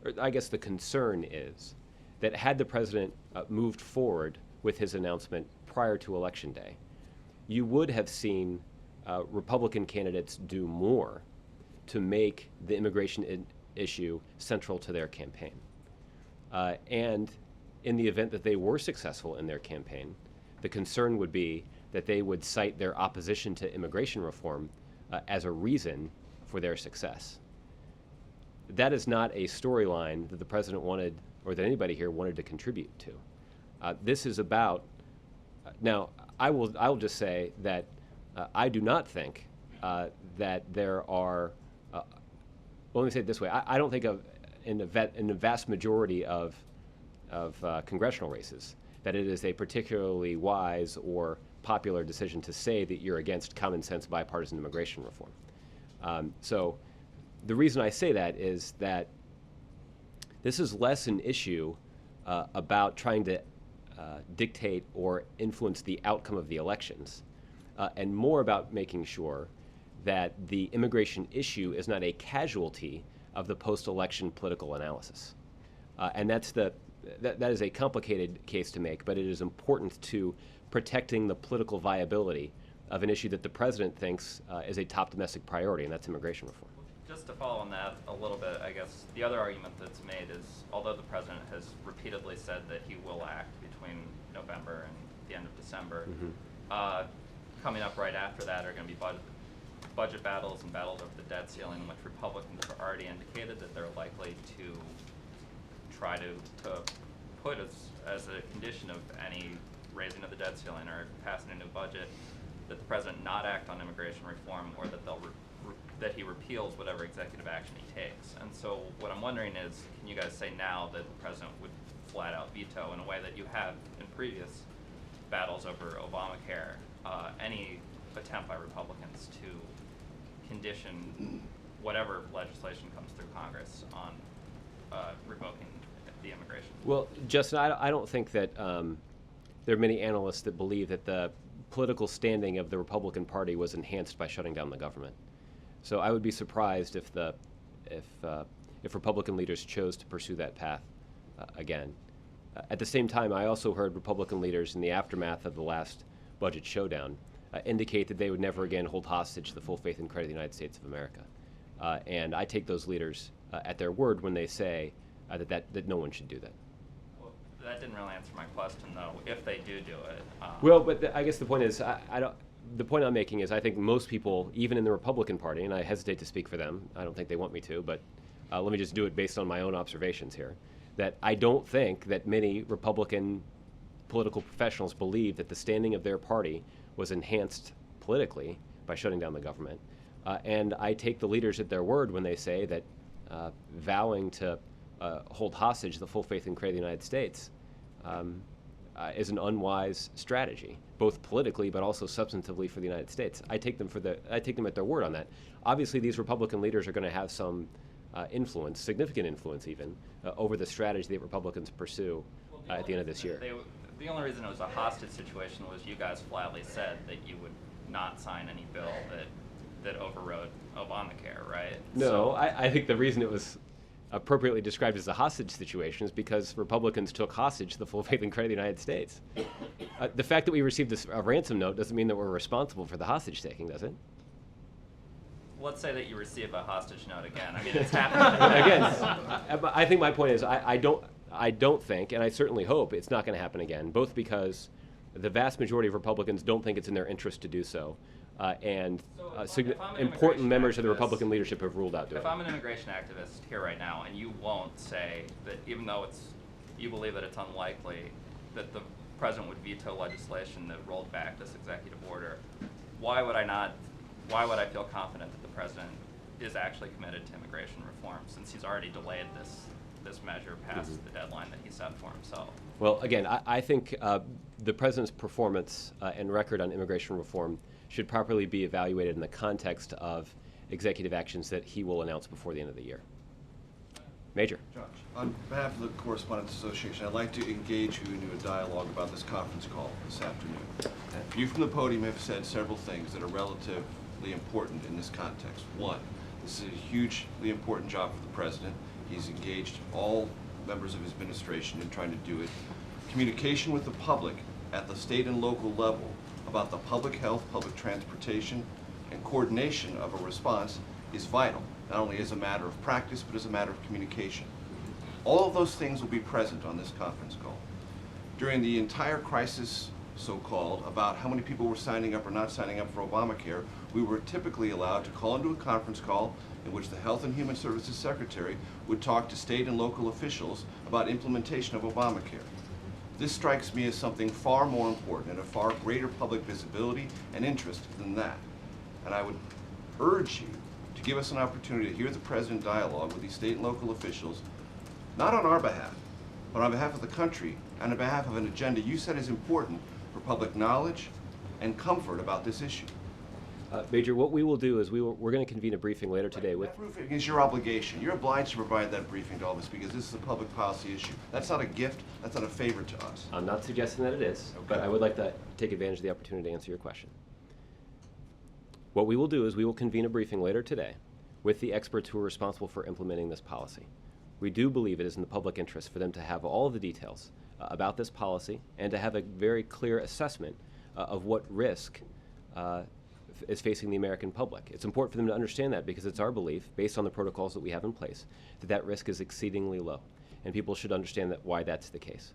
or I guess the concern is, that had the president moved forward with his announcement prior to Election Day, you would have seen Republican candidates do more to make the immigration issue central to their campaign. And in the event that they were successful in their campaign, the concern would be that they would cite their opposition to immigration reform as a reason for their success. That is not a storyline that the president wanted, or that anybody here wanted to contribute to. This is about, now I will just say that I do not think that there are, well, let me say it this way, I don't think in the vast majority of congressional races that it is a particularly wise or popular decision to say that you're against common sense bipartisan immigration reform. So the reason I say that is that this is less an issue about trying to dictate or influence the outcome of the elections, and more about making sure that the immigration issue is not a casualty of the post-election political analysis. And that is a complicated case to make, but it is important to protecting the political viability of an issue that the president thinks is a top domestic priority, and that's immigration reform. Just to follow on that a little bit, I guess the other argument that's made is, although the president has repeatedly said that he will act between November and the end of December, coming up right after that are going to be budget battles and battles over the debt ceiling, which Republicans have already indicated that they're likely to try to put as a condition of any raising of the debt ceiling or passing a new budget, that the president not act on immigration reform, or that that he repeals whatever executive action he takes. And so what I'm wondering is, can you guys say now that the president would flat out veto, in a way that you have in previous battles over Obamacare, any attempt by Republicans to condition whatever legislation comes through Congress on revoking the immigration? Well, Justin, I don't think that there are many analysts that believe that the political standing of the Republican Party was enhanced by shutting down the government. So I would be surprised if Republican leaders chose to pursue that path again. At the same time, I also heard Republican leaders in the aftermath of the last budget showdown indicate that they would never again hold hostage the full faith and credit of the United States of America. And I take those leaders at their word when they say that no one should do that. Well, that didn't really answer my question, though. If they do it, well, but I guess the point is, I don't. The point I'm making is, I think most people, even in the Republican Party, and I hesitate to speak for them, I don't think they want me to, but let me just do it based on my own observations here, that I don't think that many Republican political professionals believe that the standing of their party was enhanced politically by shutting down the government. And I take the leaders at their word when they say that vowing to hold hostage the full faith and credit of the United States is an unwise strategy, both politically but also substantively for the United States. I take them at their word on that. Obviously, these Republican leaders are going to have some influence, significant influence even, over the strategy that Republicans pursue at the end of this year. The only reason it was a hostage situation was you guys flatly said that you would not sign any bill that overrode Obamacare, right? No, I think the reason it was appropriately described as a hostage situation is because Republicans took hostage the full faith and credit of the United States. The fact that we received a ransom note doesn't mean that we're responsible for the hostage taking, does it? Let's say that you receive a hostage note again. I mean, it's happening. Again, I think my point is I don't think, and I certainly hope it's not going to happen again, both because the vast majority of Republicans don't think it's in their interest to do so, and important members of the Republican leadership have ruled out doing it. If I'm an immigration activist here right now, and you won't say that, even though you believe that it's unlikely that the president would veto legislation that rolled back this executive order, why would I feel confident that the president is actually committed to immigration reform, since he's already delayed this measure past the deadline that he set for himself? Well, again, I think the president's performance and record on immigration reform should properly be evaluated in the context of executive actions that he will announce before the end of the year. Major. Josh, on behalf of the Correspondents Association, I'd like to engage you into a dialogue about this conference call this afternoon. You from the podium have said several things that are relatively important in this context. One, this is a hugely important job for the president. He's engaged all members of his administration in trying to do it. Communication with the public at the state and local level about the public health, public transportation, and coordination of a response is vital, not only as a matter of practice, but as a matter of communication. All of those things will be present on this conference call. During the entire crisis, so-called, about how many people were signing up or not signing up for Obamacare, we were typically allowed to call into a conference call in which the Health and Human Services Secretary would talk to state and local officials about implementation of Obamacare. This strikes me as something far more important and a far greater public visibility and interest than that. And I would urge you to give us an opportunity to hear the President dialogue with these state and local officials, not on our behalf, but on behalf of the country and on behalf of an agenda you said is important for public knowledge and comfort about this issue. Major, what we will do is we're going to convene a briefing later today with. That briefing is your obligation. You're obliged to provide that briefing to all of us because this is a public policy issue. That's not a gift. That's not a favor to us. I'm not suggesting that it is, but Okay. I would like to take advantage of the opportunity to answer your question. What we will do is we will convene a briefing later today with the experts who are responsible for implementing this policy. We do believe it is in the public interest for them to have all of the details about this policy and to have a very clear assessment of what risk is facing the American public. It's important for them to understand that because it's our belief, based on the protocols that we have in place, that that risk is exceedingly low, and people should understand that why that's the case.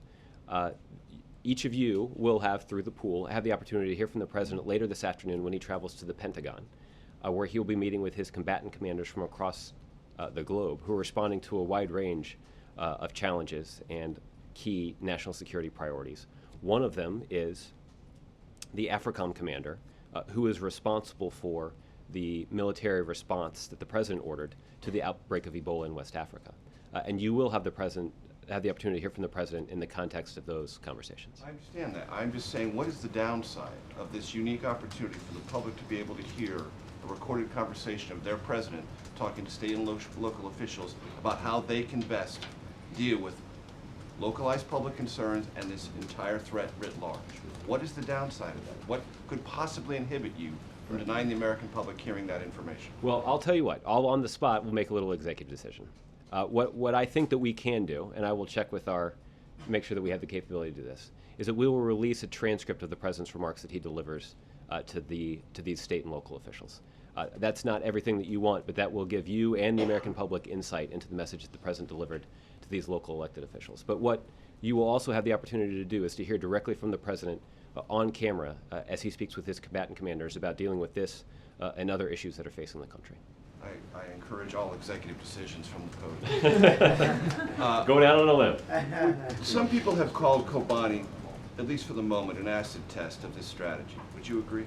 Each of you will have, through the pool, have the opportunity to hear from the President later this afternoon when he travels to the Pentagon, where he will be meeting with his combatant commanders from across the globe who are responding to a wide range of challenges and key national security priorities. One of them is the AFRICOM commander, who is responsible for the military response that the President ordered to the outbreak of Ebola in West Africa. And you will have the opportunity to hear from the President in the context of those conversations. I understand that. I'm just saying, what is the downside of this unique opportunity for the public to be able to hear a recorded conversation of their president talking to state and local officials about how they can best deal with localized public concerns and this entire threat writ large? What is the downside of that? What could possibly inhibit you from denying the American public hearing that information? Well, I'll tell you what, all on the spot, we'll make a little executive decision. What I think that we can do, and I will check with make sure that we have the capability to do this, is that we will release a transcript of the President's remarks that he delivers to these state and local officials. That's not everything that you want, but that will give you and the American public insight into the message that the President delivered to these local elected officials. But what you will also have the opportunity to do is to hear directly from the President on camera as he speaks with his combatant commanders about dealing with this and other issues that are facing the country. I encourage all executive decisions from the podium. Going out on a limb. Some people have called Kobani, at least for the moment, an acid test of this strategy. Would you agree?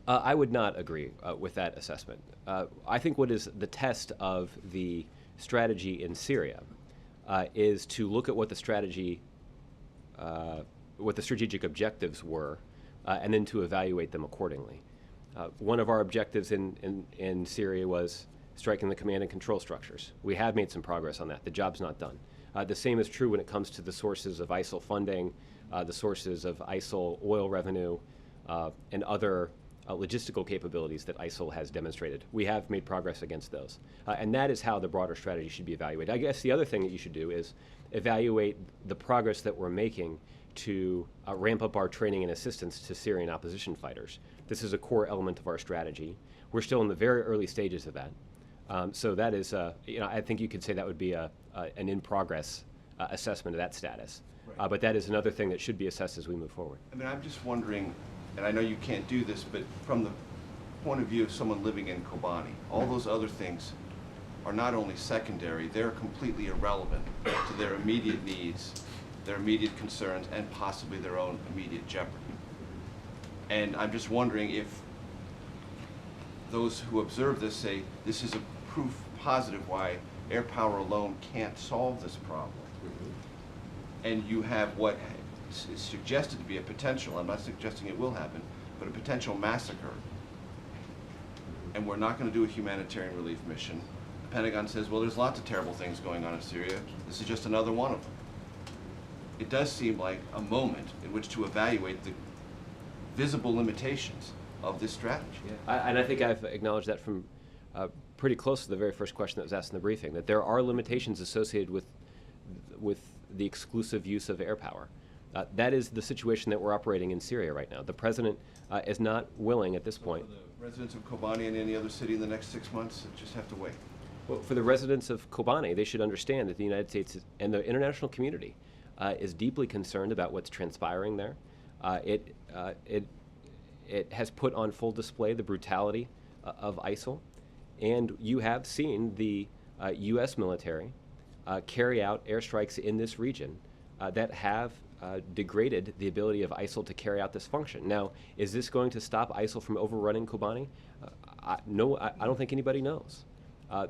I would not agree with that assessment. I think what is the test of the strategy in Syria is to look at what the strategic objectives were, and then to evaluate them accordingly. One of our objectives in Syria was striking the command and control structures. We have made some progress on that. The job's not done. The same is true when it comes to the sources of ISIL funding, the sources of ISIL oil revenue, and other logistical capabilities that ISIL has demonstrated. We have made progress against those. And that is how the broader strategy should be evaluated. I guess the other thing that you should do is evaluate the progress that we're making to ramp up our training and assistance to Syrian opposition fighters. This is a core element of our strategy. We're still in the very early stages of that. So that is, I think you could say that would be an in-progress assessment of that status. Right. But that is another thing that should be assessed as we move forward. I mean, I'm just wondering, and I know you can't do this, but from the point of view of someone living in Kobani, all those other things are not only secondary, they're completely irrelevant to their immediate needs, their immediate concerns, and possibly their own immediate jeopardy. And I'm just wondering if those who observe this say this is a proof positive why air power alone can't solve this problem. And you have what is suggested to be a potential, I'm not suggesting it will happen, but a potential massacre. And we're not going to do a humanitarian relief mission. The Pentagon says, well, there's lots of terrible things going on in Syria. This is just another one of them. It does seem like a moment in which to evaluate the visible limitations of this strategy. And I think I've acknowledged that from pretty close to the very first question that was asked in the briefing, that there are limitations associated with the exclusive use of air power. That is the situation that we're operating in Syria right now. The President is not willing at this point. For the residents of Kobani and any other city in the next 6 months just have to wait. Well, for the residents of Kobani, they should understand that the United States and the international community is deeply concerned about what's transpiring there. It has put on full display the brutality of ISIL, and you have seen the U.S. military carry out airstrikes in this region that have degraded the ability of ISIL to carry out this function. Now, is this going to stop ISIL from overrunning Kobani? No, I don't think anybody knows.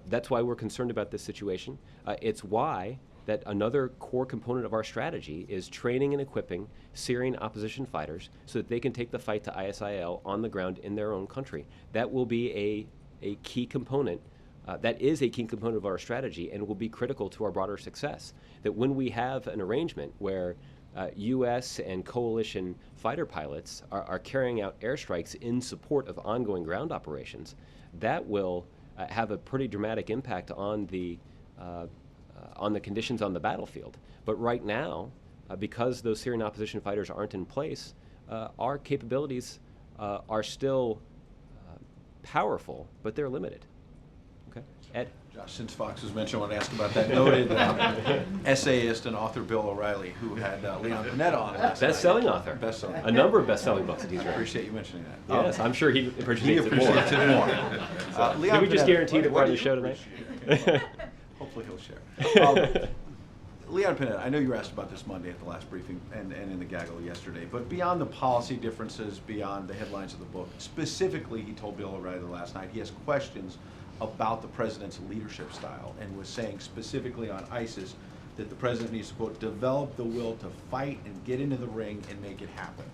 That's why we're concerned about this situation. It's why that another core component of our strategy is training and equipping Syrian opposition fighters so that they can take the fight to ISIL on the ground in their own country. That will be a key component. That is a key component of our strategy and will be critical to our broader success. That when we have an arrangement where U.S. and coalition fighter pilots are carrying out airstrikes in support of ongoing ground operations, that will have a pretty dramatic impact on the conditions on the battlefield. But right now, because those Syrian opposition fighters aren't in place, our capabilities are still powerful, but they're limited. Okay, Ed? Josh, since Fox was mentioned, I want to ask about that noted essayist and author Bill O'Reilly, who had Leon Panetta on last night. Best-selling author. Best-selling. A number of best-selling books that he's I written. appreciate you mentioning that. Yes, I'm sure he appreciates it more. It more. Did we just guarantee that we're on the show tonight? Hopefully he'll share. Leon Panetta, I know you were asked about this Monday at the last briefing and in the gaggle yesterday, but beyond the policy differences, beyond the headlines of the book, specifically he told Bill O'Reilly last night he has questions about the president's leadership style and was saying specifically on ISIS that the president needs to, quote, develop the will to fight and get into the ring and make it happen.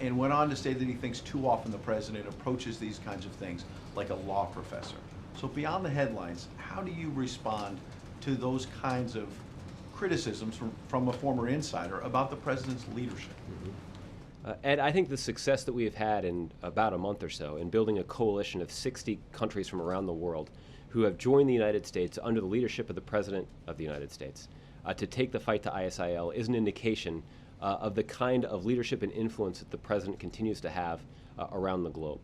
And went on to say that he thinks too often the president approaches these kinds of things like a law professor. So beyond the headlines, how do you respond to those kinds of criticisms from a former insider about the president's leadership? Ed, I think the success that we have had in about a month or so in building a coalition of 60 countries from around the world who have joined the United States under the leadership of the President of the United States to take the fight to ISIL is an indication of the kind of leadership and influence that the President continues to have around the globe.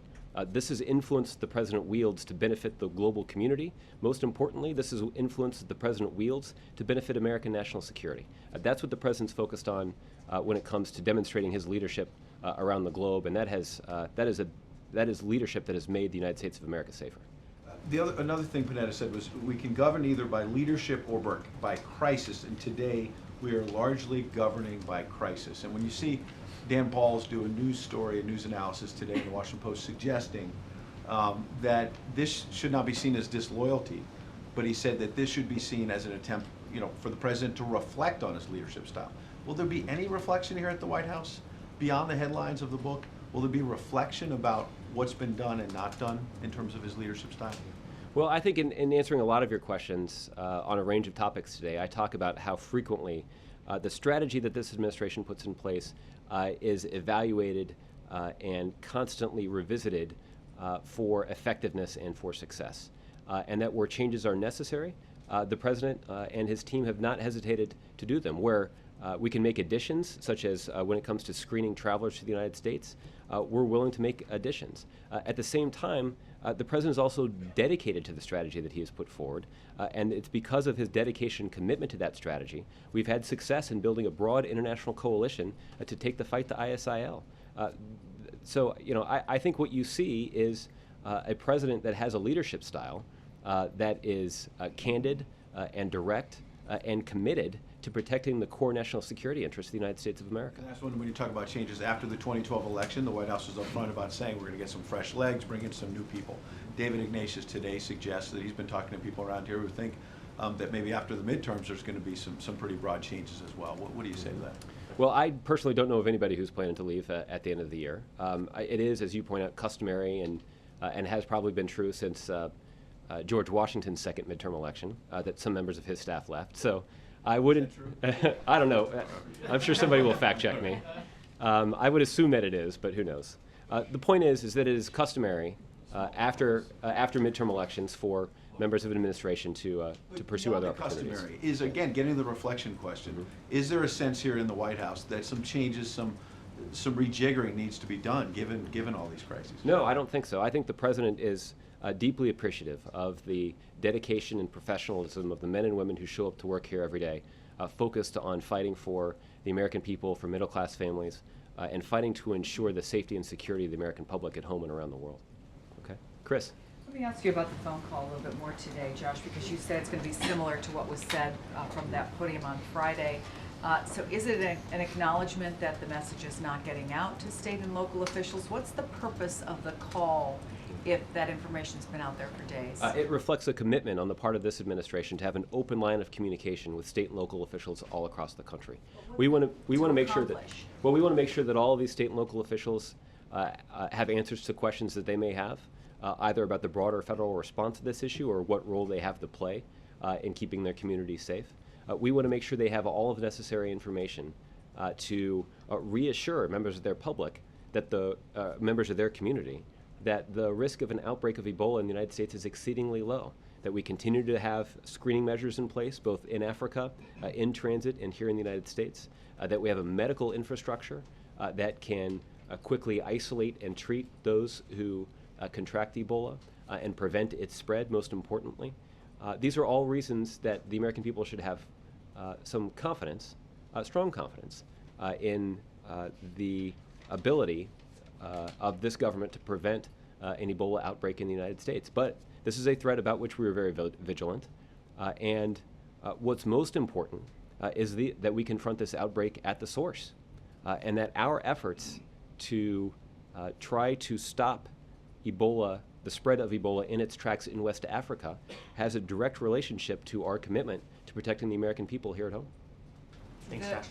This is influence the President wields to benefit the global community. Most importantly, this is influence that the President wields to benefit American national security. That's what the President's focused on when it comes to demonstrating his leadership around the globe, and that is leadership that has made the United States of America safer. Another thing Panetta said was, we can govern either by leadership or by crisis, and today we are largely governing by crisis. And when you see Dan Pauls do a news story, a news analysis today in the Washington Post suggesting that this should not be seen as disloyalty, but he said that this should be seen as an attempt, for the president to reflect on his leadership style. Will there be any reflection here at the White House beyond the headlines of the book? Will there be reflection about what's been done and not done in terms of his leadership style? Well, I think in answering a lot of your questions on a range of topics today, I talk about how frequently the strategy that this administration puts in place is evaluated and constantly revisited for effectiveness and for success. And that where changes are necessary, the President and his team have not hesitated to do them. Where we can make additions, such as when it comes to screening travelers to the United States, we're willing to make additions. At the same time, the President is also dedicated to the strategy that he has put forward, and it's because of his dedication and commitment to that strategy we've had success in building a broad international coalition to take the fight to ISIL. So, I think what you see is a president that has a leadership style that is candid and direct and committed to protecting the core national security interests of the United States of America. And that's when you talk about changes after the 2012 election, the White House was upfront about saying we're going to get some fresh legs, bring in some new people. David Ignatius today suggests that he's been talking to people around here who think that maybe after the midterms there's going to be some pretty broad changes as well. What do you say to that? Well, I personally don't know of anybody who's planning to leave at the end of the year. It is, as you point out, customary and has probably been true since George Washington's second midterm election that some members of his staff left. So I wouldn't, I don't know. I'm sure somebody will fact check me. I would assume that it is, but who knows? The point is that it is customary after midterm elections for members of an administration to pursue other opportunities. Customary is, again, getting to the reflection question. Is there a sense here in the White House that some changes, some rejiggering needs to be done given all these crises? No, I don't think so. I think the President is deeply appreciative of the dedication and professionalism of the men and women who show up to work here every day, focused on fighting for the American people, for middle-class families, and fighting to ensure the safety and security of the American public at home and around the world. Okay, Chris. Let me ask you about the phone call a little bit more today, Josh, because you said it's going to be similar to what was said from that podium on Friday. So is it an acknowledgement that the message is not getting out to state and local officials? What's the purpose of the call if that information's been out there for days? It reflects a commitment on the part of this administration to have an open line of communication with state and local officials all across the country. We want to make sure that we want to make sure that all of these state and local officials have answers to questions that they may have, either about the broader federal response to this issue or what role they have to play in keeping their communities safe. We want to make sure they have all of the necessary information to reassure members of their public, that the members of their community, that the risk of an outbreak of Ebola in the United States is exceedingly low, that we continue to have screening measures in place, both in Africa, in transit, and here in the United States, that we have a medical infrastructure that can quickly isolate and treat those who contract Ebola and prevent its spread, most importantly. These are all reasons that the American people should have some confidence, strong confidence, in the ability of this government to prevent an Ebola outbreak in the United States. But this is a threat about which we were very vigilant. And what's most important is that we confront this outbreak at the source, and that our efforts to try to stop Ebola, the spread of Ebola in its tracks in West Africa, has a direct relationship to our commitment to protecting the American people here at home. Thanks, Josh.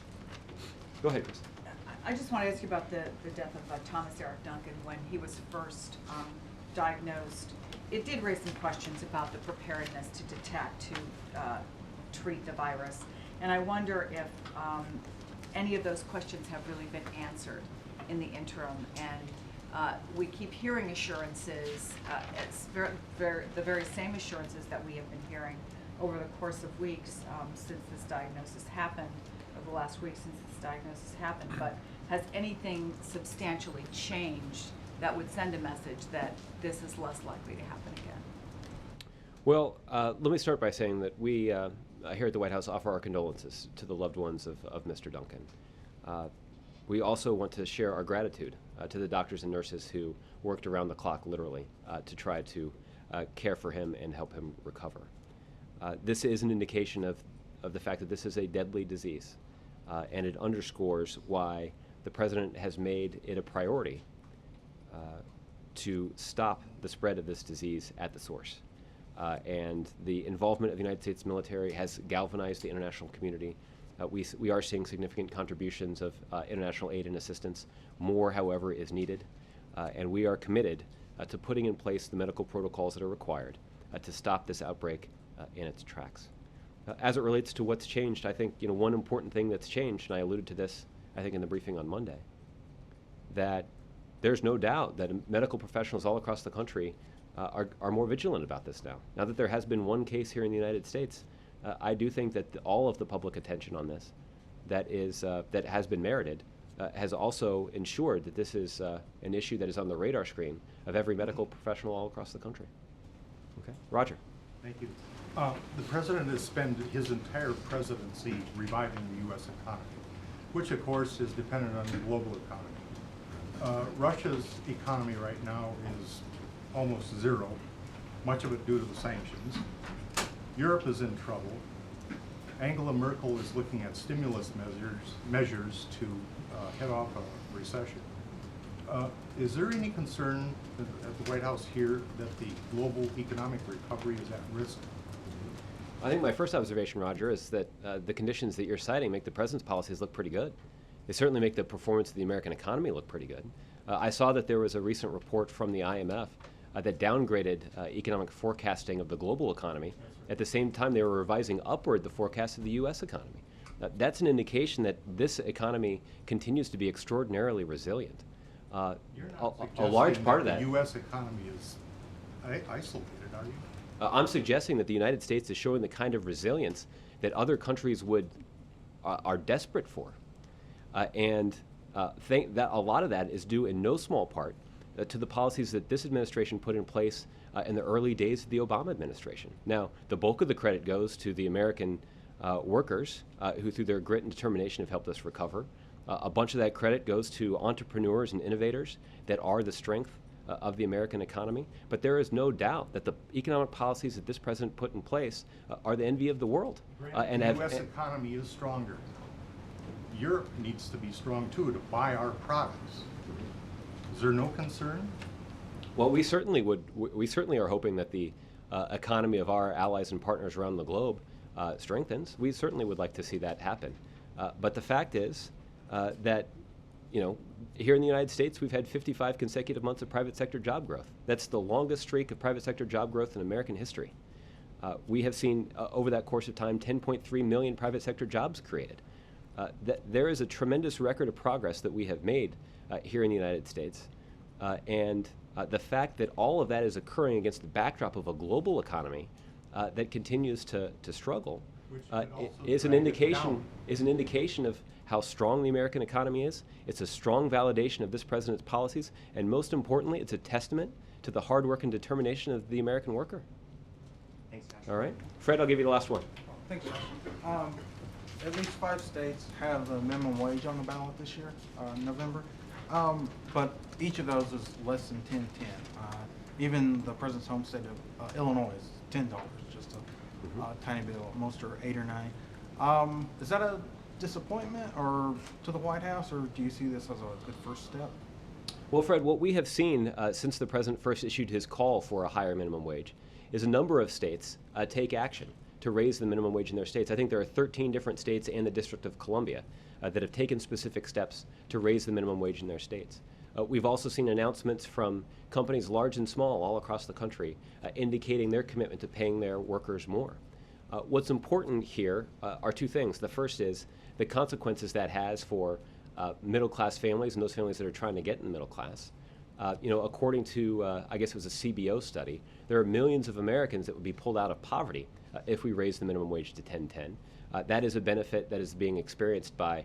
Go ahead, Chris. I just want to ask you about the death of Thomas Eric Duncan when he was first diagnosed. It did raise some questions about the preparedness to detect, to treat the virus. And I wonder if any of those questions have really been answered in the interim. And we keep hearing assurances, it's the very same assurances that we have been hearing over the course of weeks since this diagnosis happened, over the last week since this diagnosis happened. But has anything substantially changed that would send a message that this is less likely to happen again? Well, let me start by saying that we here at the White House offer our condolences to the loved ones of Mr. Duncan. We also want to share our gratitude to the doctors and nurses who worked around the clock, literally, to try to care for him and help him recover. This is an indication of the fact that this is a deadly disease, and it underscores why the President has made it a priority to stop the spread of this disease at the source. And the involvement of the United States military has galvanized the international community. We are seeing significant contributions of international aid and assistance. More, however, is needed. And we are committed to putting in place the medical protocols that are required to stop this outbreak in its tracks. As it relates to what's changed, I think one important thing that's changed, and I alluded to this, I think, in the briefing on Monday, that there's no doubt that medical professionals all across the country are more vigilant about this now. Now that there has been one case here in the United States, I do think that all of the public attention on this that has been merited has also ensured that this is an issue that is on the radar screen of every medical professional all across the country. Okay, Roger. Thank you. The President has spent his entire presidency reviving the U.S. economy, which of course is dependent on the global economy. Russia's economy right now is almost zero, much of it due to the sanctions. Europe is in trouble. Angela Merkel is looking at stimulus measures to head off a recession. Is there any concern at the White House here that the global economic recovery is at risk? I think my first observation, Roger, is that the conditions that you're citing make the President's policies look pretty good. They certainly make the performance of the American economy look pretty good. I saw that there was a recent report from the IMF that downgraded economic forecasting of the global economy. At the same time, they were revising upward the forecast of the U.S. economy. That's an indication that this economy continues to be extraordinarily resilient. You're not a large part of that. The U.S. economy is isolated, are you? I'm suggesting that the United States is showing the kind of resilience that other countries are desperate for. And think that a lot of that is due in no small part to the policies that this administration put in place in the early days of the Obama administration. Now, the bulk of the credit goes to the American workers who, through their grit and determination, have helped us recover. A bunch of that credit goes to entrepreneurs and innovators that are the strength of the American economy. But there is no doubt that the economic policies that this president put in place are the envy of the world. The U.S. economy is stronger. Europe needs to be strong too to buy our products. Is there no concern? Well, we certainly would. We certainly are hoping that the economy of our allies and partners around the globe strengthens. We certainly would like to see that happen. But the fact is that, you know, here in the United States, we've had 55 consecutive months of private sector job growth. That's the longest streak of private sector job growth in American history. We have seen over that course of time 10.3 million private sector jobs created. There is a tremendous record of progress that we have made here in the United States. And the fact that all of that is occurring against the backdrop of a global economy that continues to struggle is an indication of how strong the American economy is. It's a strong validation of this president's policies, and most importantly, it's a testament to the hard work and determination of the American worker. Thanks, Josh. All right, Fred, I'll give you the last one. Thanks, Josh. At least 5 states have the minimum wage on the ballot this year, November. But each of those is less than 10.10. Even the president's home state of Illinois is $10, just a tiny bit. Most are 8 or 9. Is that a disappointment or to the White House, or do you see this as a good first step? Well, Fred, what we have seen since the president first issued his call for a higher minimum wage is a number of states take action to raise the minimum wage in their states. I think there are 13 different states and the District of Columbia that have taken specific steps to raise the minimum wage in their states. We've also seen announcements from companies large and small all across the country indicating their commitment to paying their workers more. What's important here are 2 things. The first is the consequences that has for middle-class families and those families that are trying to get in the middle class. You know, according to, I guess it was a CBO study, there are millions of Americans that would be pulled out of poverty if we raise the minimum wage to 10.10. That is a benefit that is being experienced by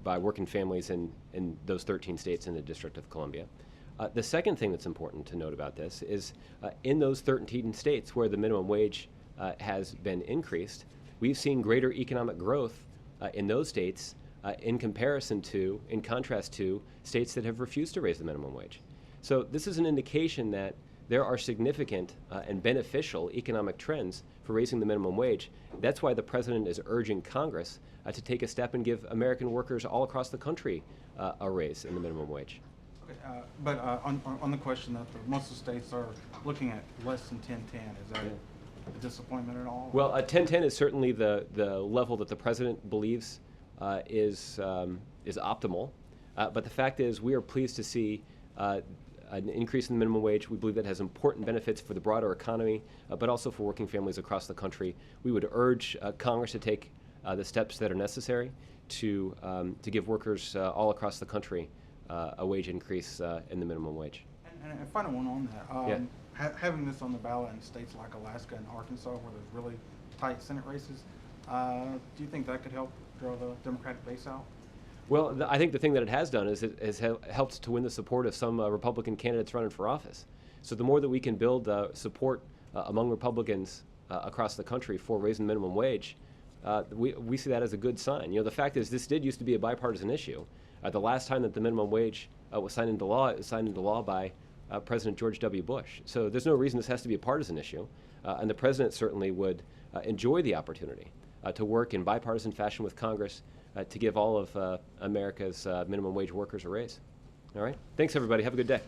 working families in those 13 states in the District of Columbia. The second thing that's important to note about this is in those 13 states where the minimum wage has been increased, we've seen greater economic growth in those states in contrast to states that have refused to raise the minimum wage. So this is an indication that there are significant and beneficial economic trends for raising the minimum wage. That's why the president is urging Congress to take a step and give American workers all across the country a raise in the minimum wage. Okay, but on the question that most of the states are looking at less than 10.10, is that a disappointment at all? Well, 10.10 is certainly the level that the president believes is optimal. But the fact is, we are pleased to see an increase in the minimum wage. We believe that has important benefits for the broader economy, but also for working families across the country. We would urge Congress to take the steps that are necessary to give workers all across the country a wage increase in the minimum wage. And a final one on that. Yeah. Having this on the ballot in states like Alaska and Arkansas, where there's really tight Senate races, do you think that could help draw the Democratic base out? Well, I think the thing that it has done is it has helped to win the support of some Republican candidates running for office. So the more that we can build support among Republicans across the country for raising the minimum wage, we see that as a good sign. You know, the fact is, this did used to be a bipartisan issue. The last time that the minimum wage was signed into law, it was signed into law by President George W. Bush. So there's no reason this has to be a partisan issue. And the president certainly would enjoy the opportunity to work in bipartisan fashion with Congress to give all of America's minimum wage workers a raise. All right? Thanks, everybody. Have a good day.